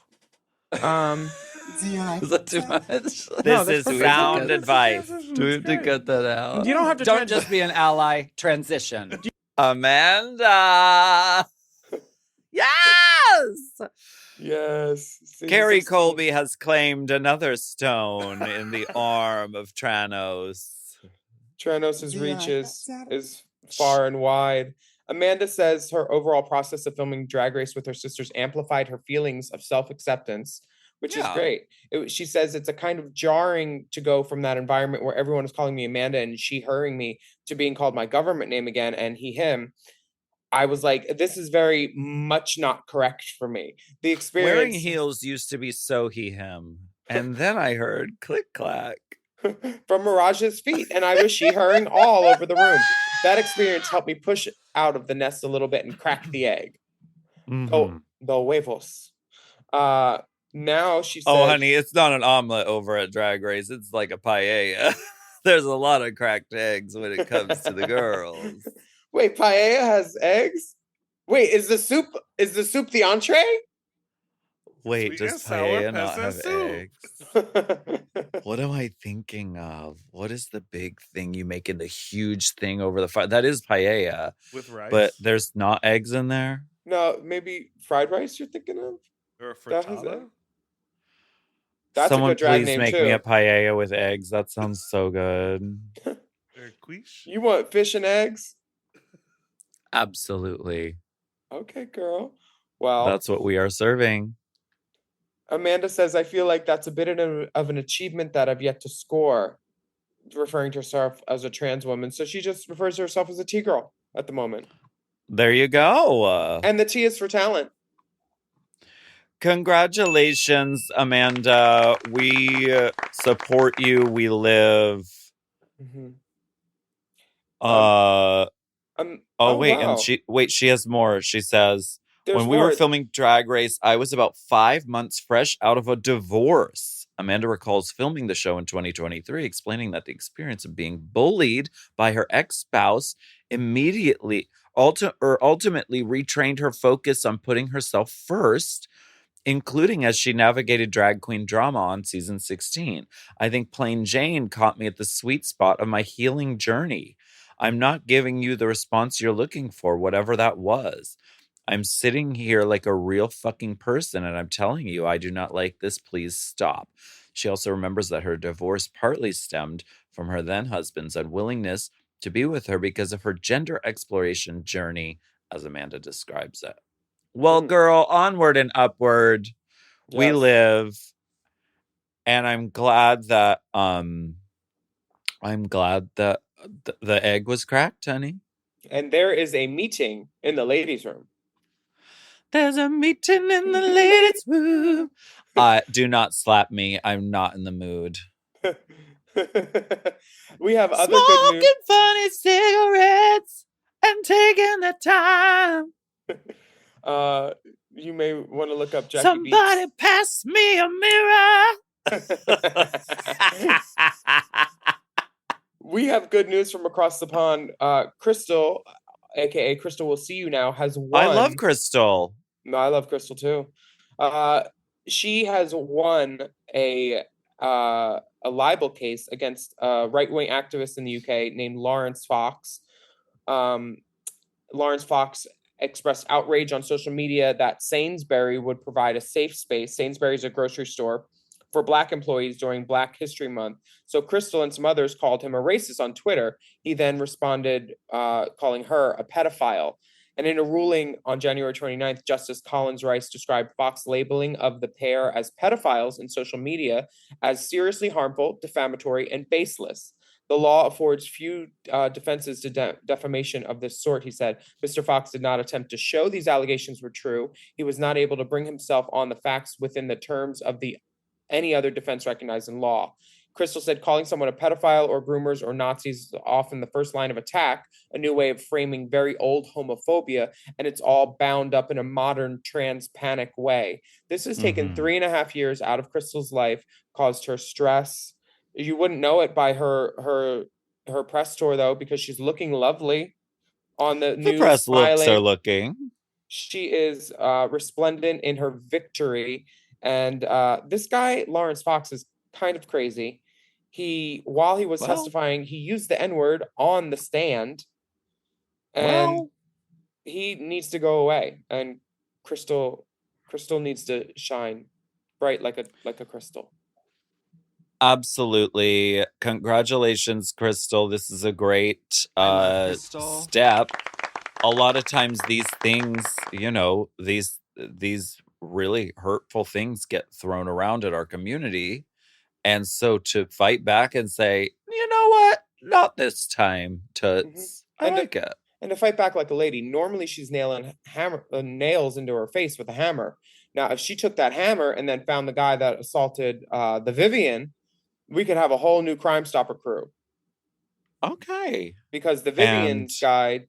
Is that too much? This is sound advice. Do we have to cut that out? You don't have to. Don't just be an ally. Transition. Amanda. Yes. Yes. Carrie Colby has claimed another stone in the arm of Tranos. Tranos' reach is far and wide. Amanda says her overall process of filming Drag Race with her sisters amplified her feelings of self-acceptance, which is great. She says it's a kind of jarring to go from that environment where everyone is calling me Amanda and she, herring me, to being called my government name again and he, him. I was like, this is very much not correct for me. The experience. Wearing heels used to be so he, him. And then I heard click clack from Mirage's feet. And I was she, herring all over the room. That experience helped me push out of the nest a little bit and crack the egg. Oh, the huevos. Now she said, oh, honey, it's not an omelet over at Drag Race. It's like a paella. There's a lot of cracked eggs when it comes to the girls. Wait, paella has eggs? Wait, is the soup the entree? Wait, does paella not have eggs? What am I thinking of? What is the big thing you make in the huge thing over the fire? That is paella. With rice? But there's not eggs in there? No, maybe fried rice you're thinking of? Or a frittata? That's Someone a good drag please name make too. me a paella with eggs. That sounds so good. You want fish and eggs? Absolutely. Okay, girl. Well, that's what we are serving. Amanda says, I feel like that's a bit of an achievement that I've yet to score, referring to herself as a trans woman. So she just refers to herself as a T-girl at the moment. There you go. And the T is for talent. Congratulations, Amanda. We support you. We live. Mm-hmm. Wait, wow. and she has more. She says, There's when we more. were filming Drag Race, I was about 5 months fresh out of a divorce. Amanda recalls filming the show in 2023, explaining that the experience of being bullied by her ex-spouse ultimately retrained her focus on putting herself first, including as she navigated drag queen drama on season 16. I think Plain Jane caught me at the sweet spot of my healing journey. I'm not giving you the response you're looking for, whatever that was. I'm sitting here like a real fucking person, and I'm telling you, I do not like this. Please stop. She also remembers that her divorce partly stemmed from her then husband's unwillingness to be with her because of her gender exploration journey, as Amanda describes it. Well, girl, onward and upward. Yes. We live. And I'm glad that the egg was cracked, honey. And there is a meeting in the ladies' room. There's a meeting in the ladies' room. Do not slap me. I'm not in the mood. We have other Smoking good news. funny cigarettes and taking the time. You may want to look up Jackie Somebody Beats. pass me a mirror. We have good news from across the pond. Crystal, aka Crystal Will See You Now, has won. I love Crystal. No, I love Crystal too. She has won a libel case against a right-wing activist in the UK named Lawrence Fox. Lawrence Fox expressed outrage on social media that Sainsbury would provide a safe space. Sainsbury is a grocery store for Black employees during Black History Month. So Crystal and some others called him a racist on Twitter. He then responded calling her a pedophile. And in a ruling on January 29th, Justice Collins Rice described Fox labeling of the pair as pedophiles in social media as seriously harmful, defamatory, and baseless. The law affords few defenses to defamation of this sort, he said. Mr. Fox did not attempt to show these allegations were true. He was not able to bring himself on the facts within the terms of any other defense recognized in law. Crystal said calling someone a pedophile or groomers or Nazis is often the first line of attack, a new way of framing very old homophobia, and it's all bound up in a modern trans panic way. This has taken 3.5 years out of Crystal's life, caused her stress. You wouldn't know it by her press tour, though, because she's looking lovely on the news. The press smiling. Looks are looking. She is resplendent in her victory. And this guy, Lawrence Fox, is kind of crazy. While he was testifying, he used the N-word on the stand. And he needs to go away. And Crystal needs to shine bright like a crystal. Absolutely. Congratulations, Crystal. This is a great step. A lot of times these things, these really hurtful things get thrown around in our community. And so to fight back and say, you know what? Not this time, Toots. I like it. And to fight back like a lady. Normally she's nailing nails into her face with a hammer. Now, if she took that hammer and then found the guy that assaulted the Vivian, we could have a whole new Crime Stopper crew. Okay. Because the Vivian's guy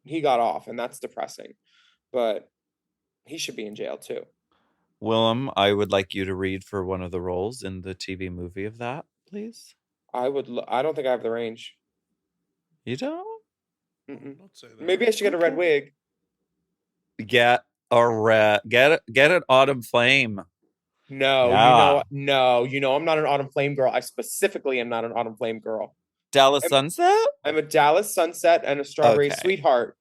he got off, and that's depressing. But he should be in jail too. Willam, I would like you to read for one of the roles in the TV movie of that, please. I don't think I have the range. You don't? Don't say that. Maybe I should get a red wig. Get an autumn flame. No, you know I'm not an autumn flame girl. I specifically am not an autumn flame girl. Dallas Sunset? I'm a Dallas Sunset and a Strawberry Sweetheart.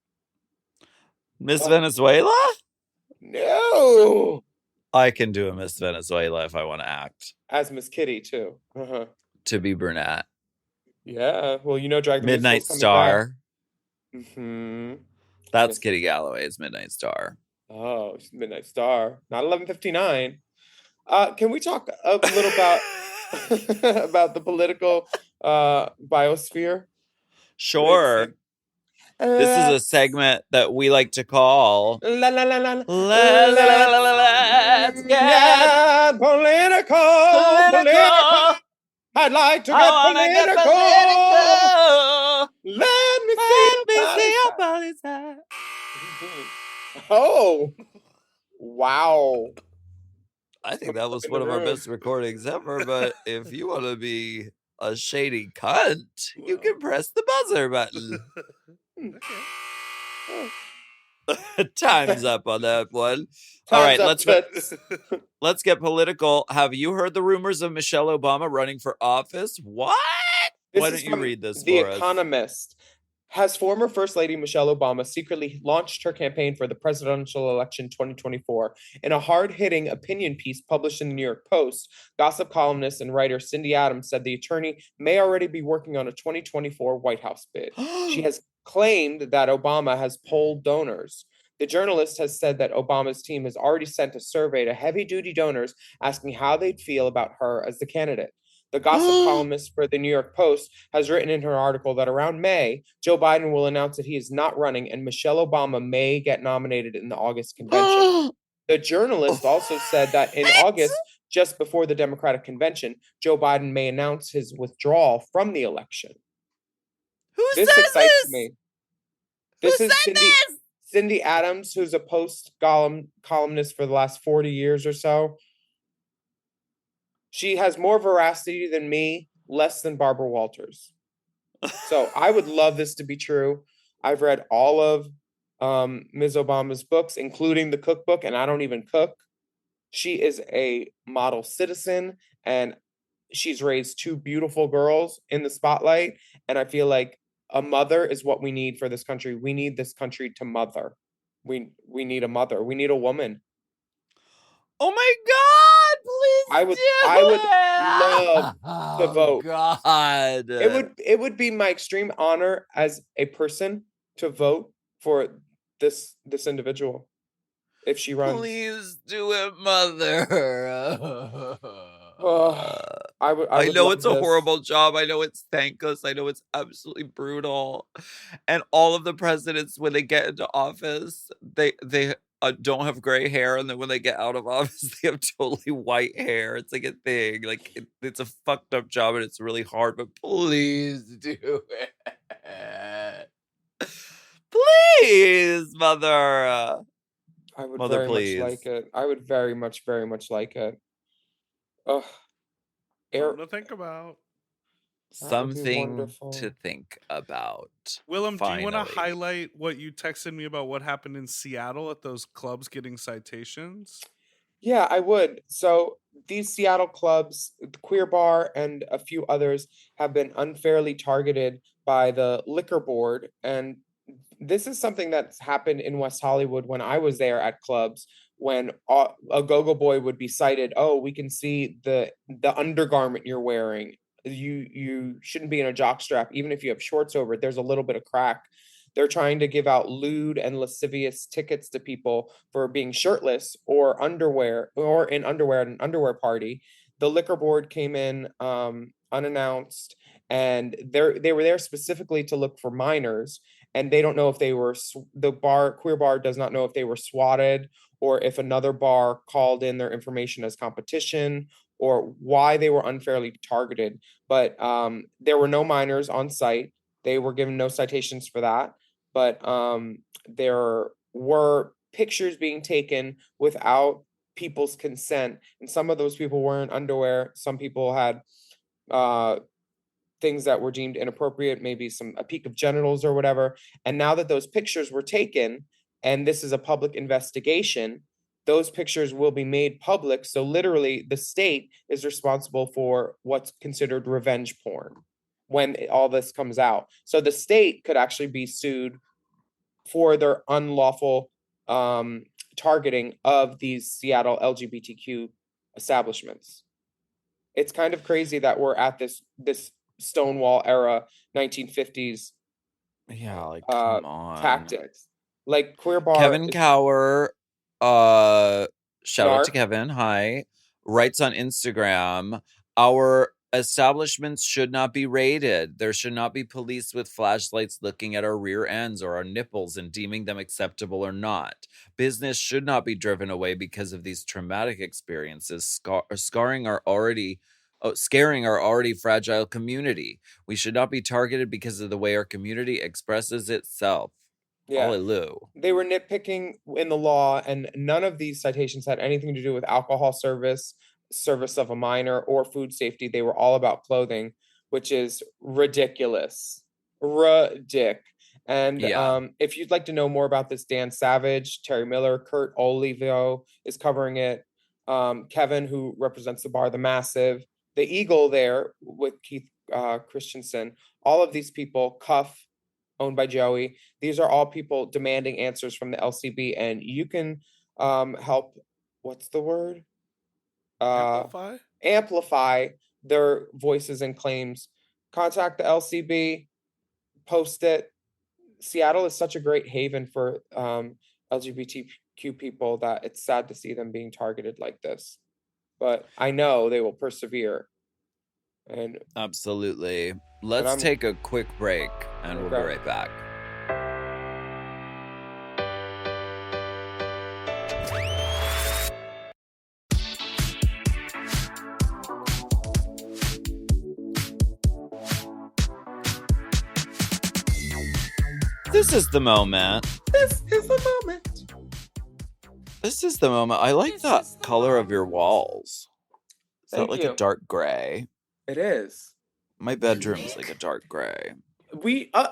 Miss Venezuela? No. I can do a Miss Venezuela if I want to act. As Miss Kitty, too. To be brunette. Yeah. Well, Drag the Midnight Star. Mm-hmm. That's Kitty Galloway's Midnight Star. Oh, Midnight Star. Not 11:59. Can we talk a little about about the political biosphere? Sure. This is a segment that we like to call Let's Let's get political. I'd like to get political. Let me see your body side. Oh, wow. I think that was one of our best recordings ever, but if you want to be a shady cunt, you can press the buzzer button. Time's up on that one. All right, let's get political. Have you heard the rumors of Michelle Obama running for office? What? Why don't you read this The for us? Economist. Has former First Lady Michelle Obama secretly launched her campaign for the presidential election 2024? In a hard-hitting opinion piece published in the New York Post, gossip columnist and writer Cindy Adams said the attorney may already be working on a 2024 White House bid. She has claimed that Obama has polled donors. The journalist has said that Obama's team has already sent a survey to heavy-duty donors asking how they'd feel about her as the candidate. The gossip columnist for the New York Post has written in her article that around May, Joe Biden will announce that he is not running and Michelle Obama may get nominated in the August convention. The journalist also said that in August, just before the Democratic convention, Joe Biden may announce his withdrawal from the election. This excites me. This is Cindy Adams, who's a Post columnist for the last 40 years or so. She has more veracity than me, less than Barbara Walters. So I would love this to be true. I've read all of Ms. Obama's books, including the cookbook, and I don't even cook. She is a model citizen, and she's raised two beautiful girls in the spotlight. And I feel like a mother is what we need for this country. We need this country to mother. We need a mother. We need a woman. Oh my God! Please I would love to vote. God, it would be my extreme honor as a person to vote for this individual if she runs. Please do it, mother. I know it's a horrible job. I know it's thankless. I know it's absolutely brutal. And all of the presidents, when they get into office, they don't have gray hair, and then when they get out of office, they have totally white hair. It's like a thing. Like it's a fucked up job, and it's really hard. But please do it, please, mother. I would very much like it. I would very much like it. Ugh. Something to think about. Something to think about. Willam, do you want to highlight what you texted me about what happened in Seattle at those clubs getting citations? Yeah, I would. So these Seattle clubs, the Queer Bar and a few others, have been unfairly targeted by the liquor board. And this is something that's happened in West Hollywood when I was there at clubs, when a go-go boy would be cited. Oh, we can see the undergarment you're wearing. You shouldn't be in a jockstrap, even if you have shorts over it. There's a little bit of crack. They're trying to give out lewd and lascivious tickets to people for being shirtless or underwear or in underwear at an underwear party. The liquor board came in unannounced, and they were there specifically to look for minors. And they don't know if they were Queer Bar does not know if they were swatted or if another bar called in their information as competition, or why they were unfairly targeted. But there were no minors on site. They were given no citations for that. But there were pictures being taken without people's consent. And some of those people were in underwear. Some people had things that were deemed inappropriate, maybe a peek of genitals or whatever. And now that those pictures were taken, and this is a public investigation, those pictures will be made public. So literally the state is responsible for what's considered revenge porn when all this comes out. So the state could actually be sued for their unlawful targeting of these Seattle LGBTQ establishments. It's kind of crazy that we're at this Stonewall era 1950s like come on. Tactics. Like Queer Bar. Kevin Cower, shout out to Kevin. Hi. writes on Instagram, our establishments should not be raided. There should not be police with flashlights looking at our rear ends or our nipples and deeming them acceptable or not. Business should not be driven away because of these traumatic experiences, scaring our already fragile community. We should not be targeted because of the way our community expresses itself. Yeah. Hallelujah. They were nitpicking in the law, and none of these citations had anything to do with alcohol service of a minor, or food safety. They were all about clothing, which is ridiculous. And if you'd like to know more about this, Dan Savage, Terry Miller, Kurt Olivio is covering it. Kevin, who represents the bar, The Massive, the Eagle there with Keith Christensen, all of these people, Cuff, owned by Joey. These are all people demanding answers from the LCB, and you can help. What's the word? Amplify their voices and claims. Contact the LCB, post it. Seattle is such a great haven for LGBTQ people that it's sad to see them being targeted like this. But I know they will persevere. And absolutely. Let's take a quick break, and we'll be right back. This is the moment. This is the moment. This is the moment. I like that color of your walls. Is that like a dark gray? It is. My bedroom's like a dark gray. I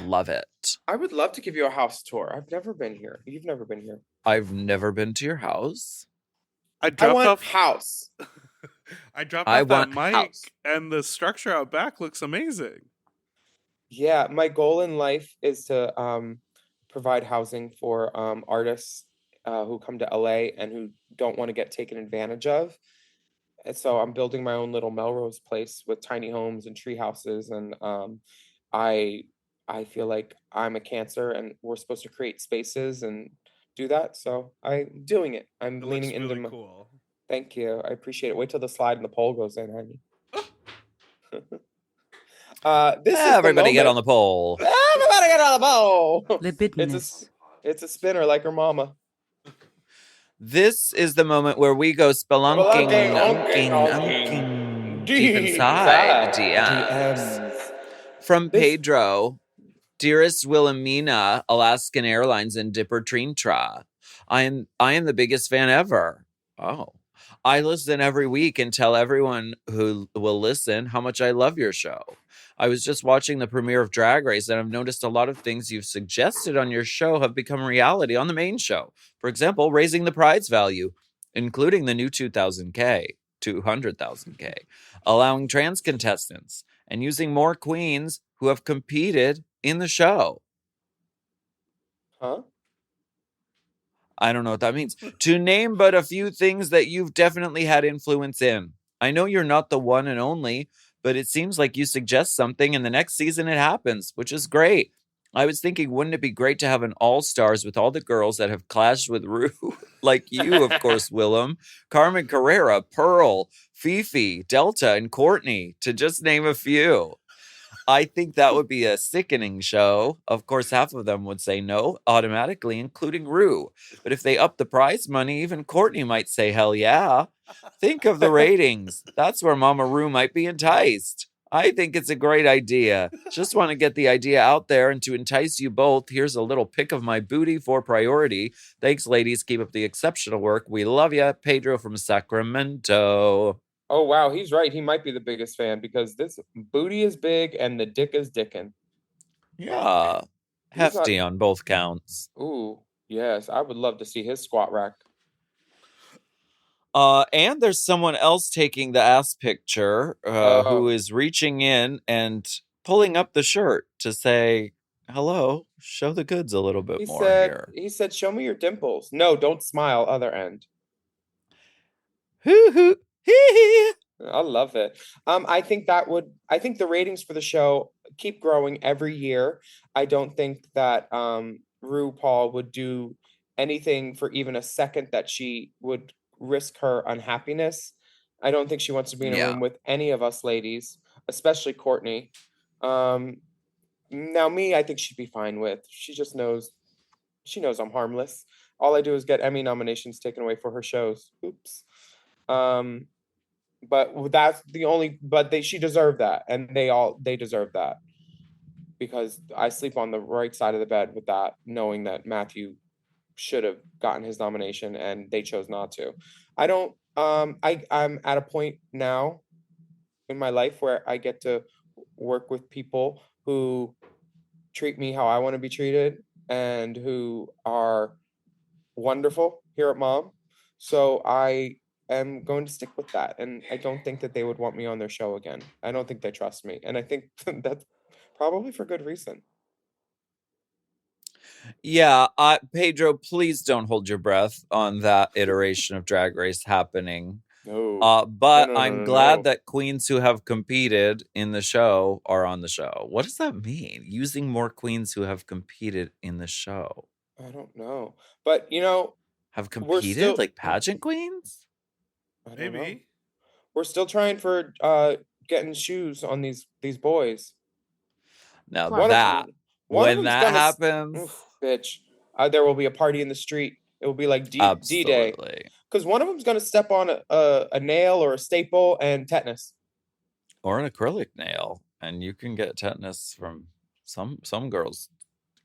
love it. I would love to give you a house tour. I've never been here. You've never been here. I've never been to your house. I want house. I dropped off that mic, and the structure out back looks amazing. Yeah, my goal in life is to provide housing for artists who come to LA and who don't want to get taken advantage of. And so I'm building my own little Melrose place with tiny homes and tree houses. And I feel like I'm a Cancer, and we're supposed to create spaces and do that. So I'm doing it. I'm leaning into really cool. Thank you. I appreciate it. Wait till the slide and the pole goes in, honey. Everybody get on the pole. Everybody get on the pole. It's a spinner like her mama. This is the moment where we go spelunking deep inside the DMs. From Pedro, dearest Wilhelmina, Alaskan Airlines, and Dipper Trintra. I am the biggest fan ever. Oh. I listen every week and tell everyone who will listen how much I love your show. I was just watching the premiere of Drag Race, and I've noticed a lot of things you've suggested on your show have become reality on the main show. For example, raising the prize value, including the new 200,000K, allowing trans contestants, and using more queens who have competed in the show. Huh? I don't know what that means. To name but a few things that you've definitely had influence in. I know you're not the one and only, but it seems like you suggest something and the next season it happens, which is great. I was thinking, wouldn't it be great to have an all-stars with all the girls that have clashed with Rue? Like you, of course, Willam, Carmen Carrera, Pearl, Fifi, Delta, and Courtney, to just name a few. I think that would be a sickening show. Of course, half of them would say no automatically, including Rue. But if they up the prize money, even Courtney might say, hell yeah. Think of the ratings. That's where Mama Rue might be enticed. I think it's a great idea. Just want to get the idea out there, and to entice you both, here's a little pic of my booty for priority. Thanks, ladies. Keep up the exceptional work. We love ya. Pedro from Sacramento. Oh, wow. He's right. He might be the biggest fan because this booty is big and the dick is dickin'. Yeah. Hefty on both counts. Ooh, yes. I would love to see his squat rack. And there's someone else taking the ass picture who is reaching in and pulling up the shirt to say, hello, show the goods a little bit more here. He said, show me your dimples. No, don't smile, other end. Hoo-hoo. I love it. I think the ratings for the show keep growing every year. I don't think that RuPaul would do anything for even a second that she would risk her unhappiness. I don't think she wants to be in a room with any of us ladies, especially Courtney. Now me, I think she'd be fine with. She just knows. She knows I'm harmless. All I do is get Emmy nominations taken away for her shows. Oops. But that's the only. But she deserved that, and they deserve that, because I sleep on the right side of the bed with that, knowing that Matthew should have gotten his nomination and they chose not to. I'm at a point now in my life where I get to work with people who treat me how I want to be treated and who are wonderful here at Mom. So I am going to stick with that. And I don't think that they would want me on their show again. I don't think they trust me. And I think that's probably for good reason. Yeah, Pedro, please don't hold your breath on that iteration of Drag Race happening. No. But I'm glad that queens who have competed in the show are on the show. What does that mean? Using more queens who have competed in the show. I don't know. But, you know, have competed like pageant queens? Maybe. We're still trying for getting shoes on these boys. Now when that happens, bitch, there will be a party in the street. It will be like D-Day. Because one of them's going to step on a nail or a staple and tetanus. Or an acrylic nail. And you can get tetanus from some girls'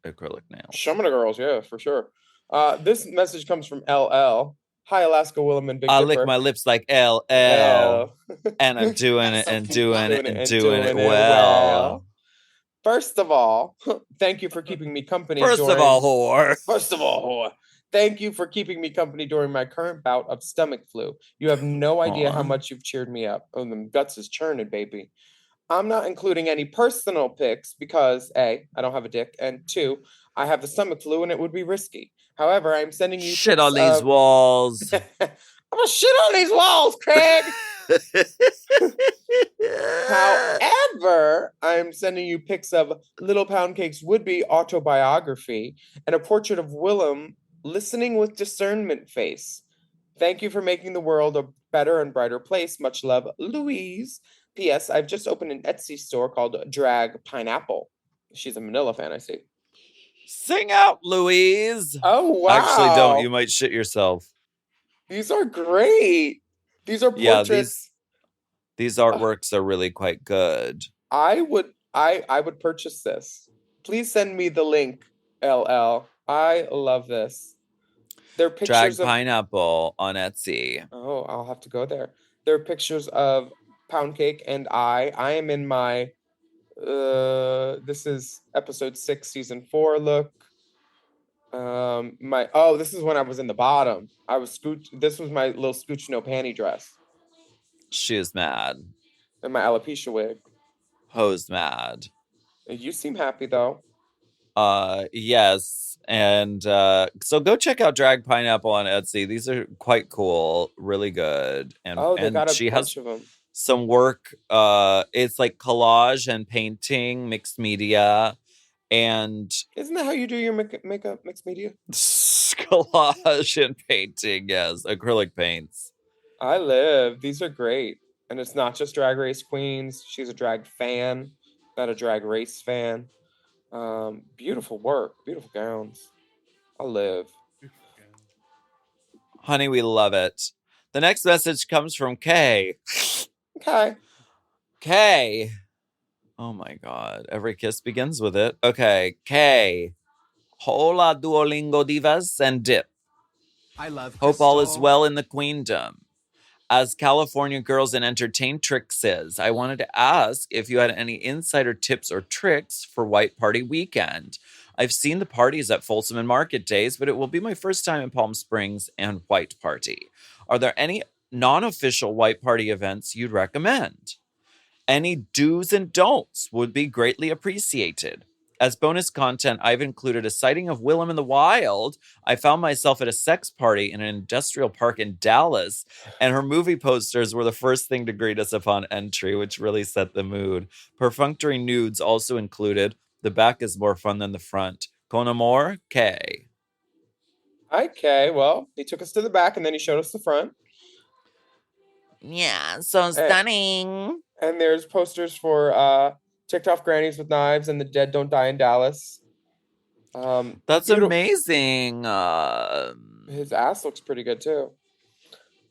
acrylic nails. Some of the girls, yeah, for sure. This message comes from LL. Hi, Alaska, Willam, and Big I Dipper. lick my lips like LL. And I'm doing it and doing it well. First of all, thank you for keeping me company. First of all, whore. Thank you for keeping me company during my current bout of stomach flu. You have no idea how much you've cheered me up. Oh, the guts is churning, baby. I'm not including any personal pics because A, I don't have a dick, and 2, I have the stomach flu and it would be risky. However, I'm sending you shit on these walls. I'm gonna shit on these walls, Craig. However, I'm sending you pics of Little Pound Cake's would-be autobiography and a portrait of Willam listening with discernment face. Thank you for making the world a better and brighter place. Much love, Louise. P.S. I've just opened an Etsy store called Drag Pineapple. She's a Manila fan, I see. Sing out, Louise. Oh, wow. Actually, don't. You might shit yourself. These are great. These are portraits. These artworks are really quite good. I would purchase this. Please send me the link, LL. I love this. They're pictures Drag Pineapple on Etsy. Oh, I'll have to go there. There are pictures of Pound Cake and I am in my this is episode 6, season 4 look. This is when I was in the bottom. This was my little Scooch no panty dress. She is mad. And my alopecia wig. Ho's mad. You seem happy though. Yes. And so go check out Drag Pineapple on Etsy. These are quite cool, really good. And they got a bunch of them. Some work. It's like collage and painting, mixed media. And isn't that how you do your makeup, mixed media? Collage and painting, yes. Acrylic paints. I live. These are great. And it's not just Drag Race queens. She's a drag fan, not a Drag Race fan. Beautiful work, beautiful gowns. I live. Honey, we love it. The next message comes from Kay. Okay. Kay. Oh my God. Every kiss begins with it. Okay. Kay. Hola, Duolingo divas and dip. I love Hope all is well in the queendom. As California girls and entertaintrixes, I wanted to ask if you had any insider tips or tricks for White Party weekend. I've seen the parties at Folsom and Market Days, but it will be my first time in Palm Springs and White Party. Are there any non-official White Party events you'd recommend? Any do's and don'ts would be greatly appreciated. As bonus content, I've included a sighting of Willam in the wild. I found myself at a sex party in an industrial park in Dallas, and her movie posters were the first thing to greet us upon entry, which really set the mood. Perfunctory nudes also included. The back is more fun than the front. Con amor, Kay. Okay, well, he took us to the back and then he showed us the front. Yeah, so stunning. And there's posters for ticked off grannies with knives and the dead don't die in Dallas. That's amazing. His ass looks pretty good too.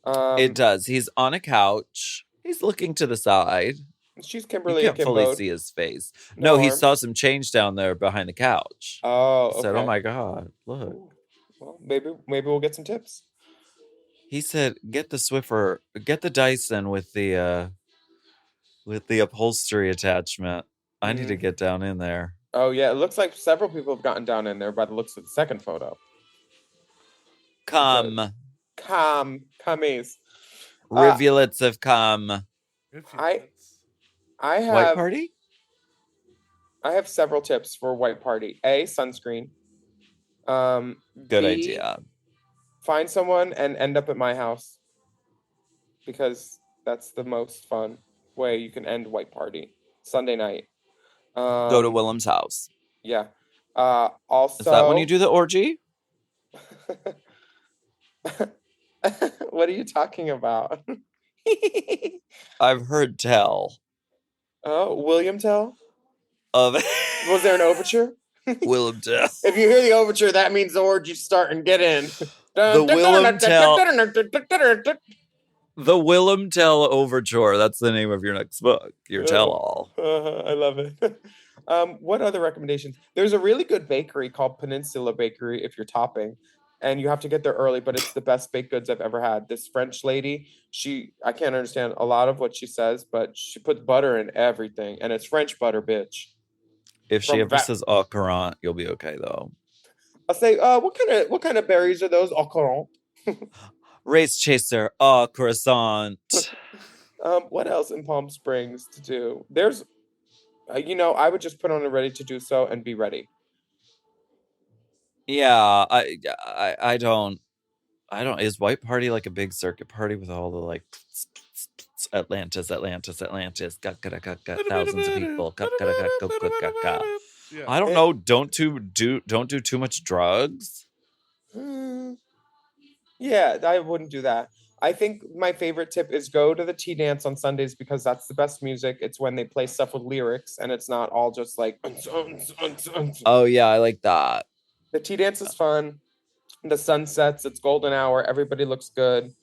It does. He's on a couch. He's looking to the side. She's Kimberly. You can't fully see his face. No, he saw some change down there behind the couch. Oh, okay. He said, "Oh my God, look." Ooh. Well, maybe we'll get some tips. He said, "Get the Swiffer, get the Dyson with the upholstery attachment. I need to get down in there." Oh yeah, it looks like several people have gotten down in there by the looks of the second photo. Cummies. Rivulets have come. I have White party? I have several tips for white party. A, sunscreen. Good idea. Find someone and end up at my house. Because that's the most fun way you can end white party. Sunday night. Go to Willam's house. Yeah. Also, is that when you do the orgy? What are you talking about? I've heard tell. Oh, William tell? Of was there an overture? Willam tell. If you hear the overture, that means the orgy's starting. Get in. The Willam tell. The Willam tell overture. That's the name of your next book. Your tell-all. I love it. What other recommendations? There's a really good bakery called Peninsula Bakery if you're topping. And you have to get there early, but it's the best baked goods I've ever had. This French lady, I can't understand a lot of what she says, but she puts butter in everything. And it's French butter, bitch. If she ever says au courant, you'll be okay, though. I'll say, what kind of berries are those? Au courant. Race chaser, au croissant. What else in Palm Springs to do? There's, I would just put on a ready to do so and be ready. Yeah, I don't. Is white party like a big circuit party with all the like Atlantis, got thousands of people, I don't know. Don't do too much drugs. Yeah, I wouldn't do that. I think my favorite tip is go to the tea dance on Sundays because that's the best music. It's when they play stuff with lyrics and it's not all just like. Oh yeah, I like that. The tea dance is fun. The sun sets. It's golden hour. Everybody looks good.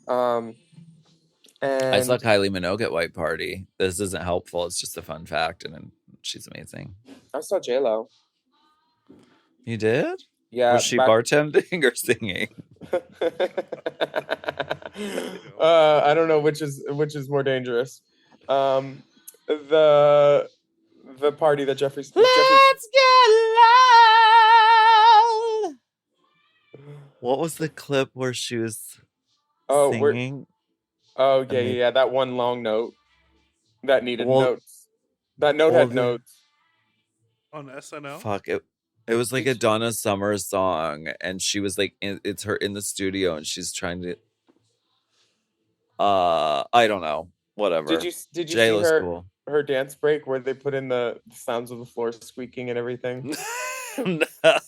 And I saw Kylie Minogue at White Party. This isn't helpful. It's just a fun fact, and she's amazing. I saw J-Lo. You did? Yeah. Was she bartending or singing? I don't know which is more dangerous. The party that Let's get loud. What was the clip where she was singing? Yeah. That one long note that needed notes. That note had notes. On SNL? Fuck it. It was like a Donna Summer song, and she was like, it's her in the studio, and she's trying to. I don't know. Whatever. Did you see her dance break where they put in the sounds of the floor squeaking and everything? No,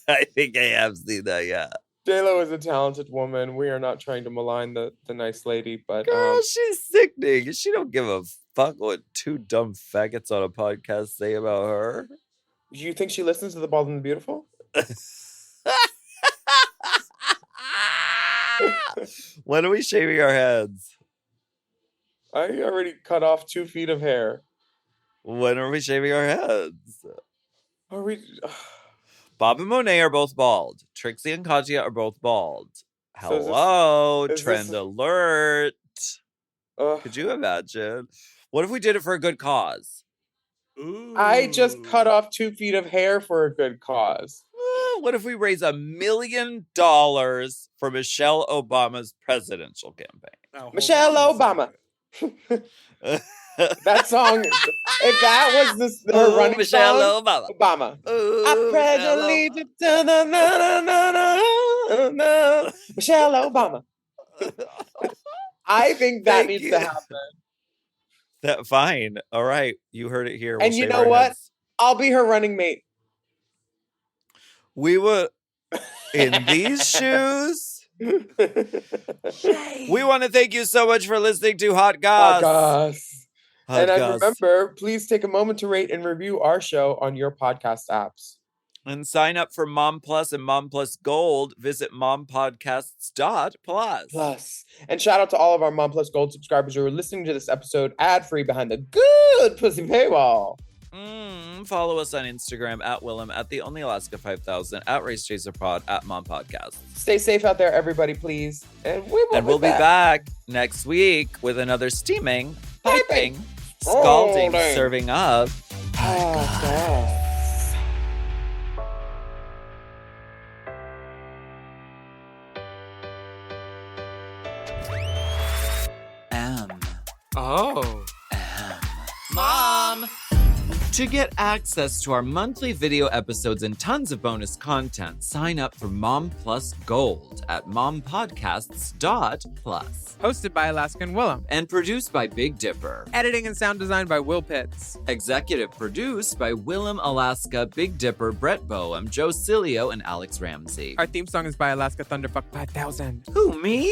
I think I have seen that. Yeah. J-Lo is a talented woman. We are not trying to malign the nice lady, but girl, she's sickening. She don't give a fuck what two dumb faggots on a podcast say about her. Do you think she listens to The Bald and the Beautiful? When are we shaving our heads? I already cut off 2 feet of hair. When are we shaving our heads? Are we? Bob and Monet are both bald. Trixie and Katya are both bald. Hello, trend alert. Could you imagine? What if we did it for a good cause? Ooh. I just cut off 2 feet of hair for a good cause. What if we raise $1 million for Michelle Obama's presidential campaign? Michelle Obama. That song, if that was her running Michelle song, Obama. I pledge allegiance to Michelle Obama. I think that needs to happen. That fine. All right. You heard it here. And you know what? I'll be her running mate. We would in these shoes. We want to thank you so much for listening to Hot Hot Goss. Goss. Hot And Goss. remember, please take a moment to rate and review our show on your podcast apps. And sign up for Mom Plus and Mom Plus Gold. Visit mompodcasts.plus. Plus. And shout out to all of our Mom Plus Gold subscribers who are listening to this episode ad-free behind the good pussy paywall. Follow us on Instagram at Willam, at The Only Alaska 5000, at Race Chaser Pod, at Mom Podcast. Stay safe out there, everybody, please. And we'll be back next week with another steaming, piping, scalding serving of Hot Goss. Mom! To get access to our monthly video episodes and tons of bonus content, sign up for Mom Plus Gold at mompodcasts.plus. Hosted by Alaska and Willam. And produced by Big Dipper. Editing and sound design by Will Pitts. Executive produced by Willam, Alaska, Big Dipper, Brett Boehm, Joe Cilio, and Alex Ramsey. Our theme song is by Alaska Thunderfuck 5000. Who, me?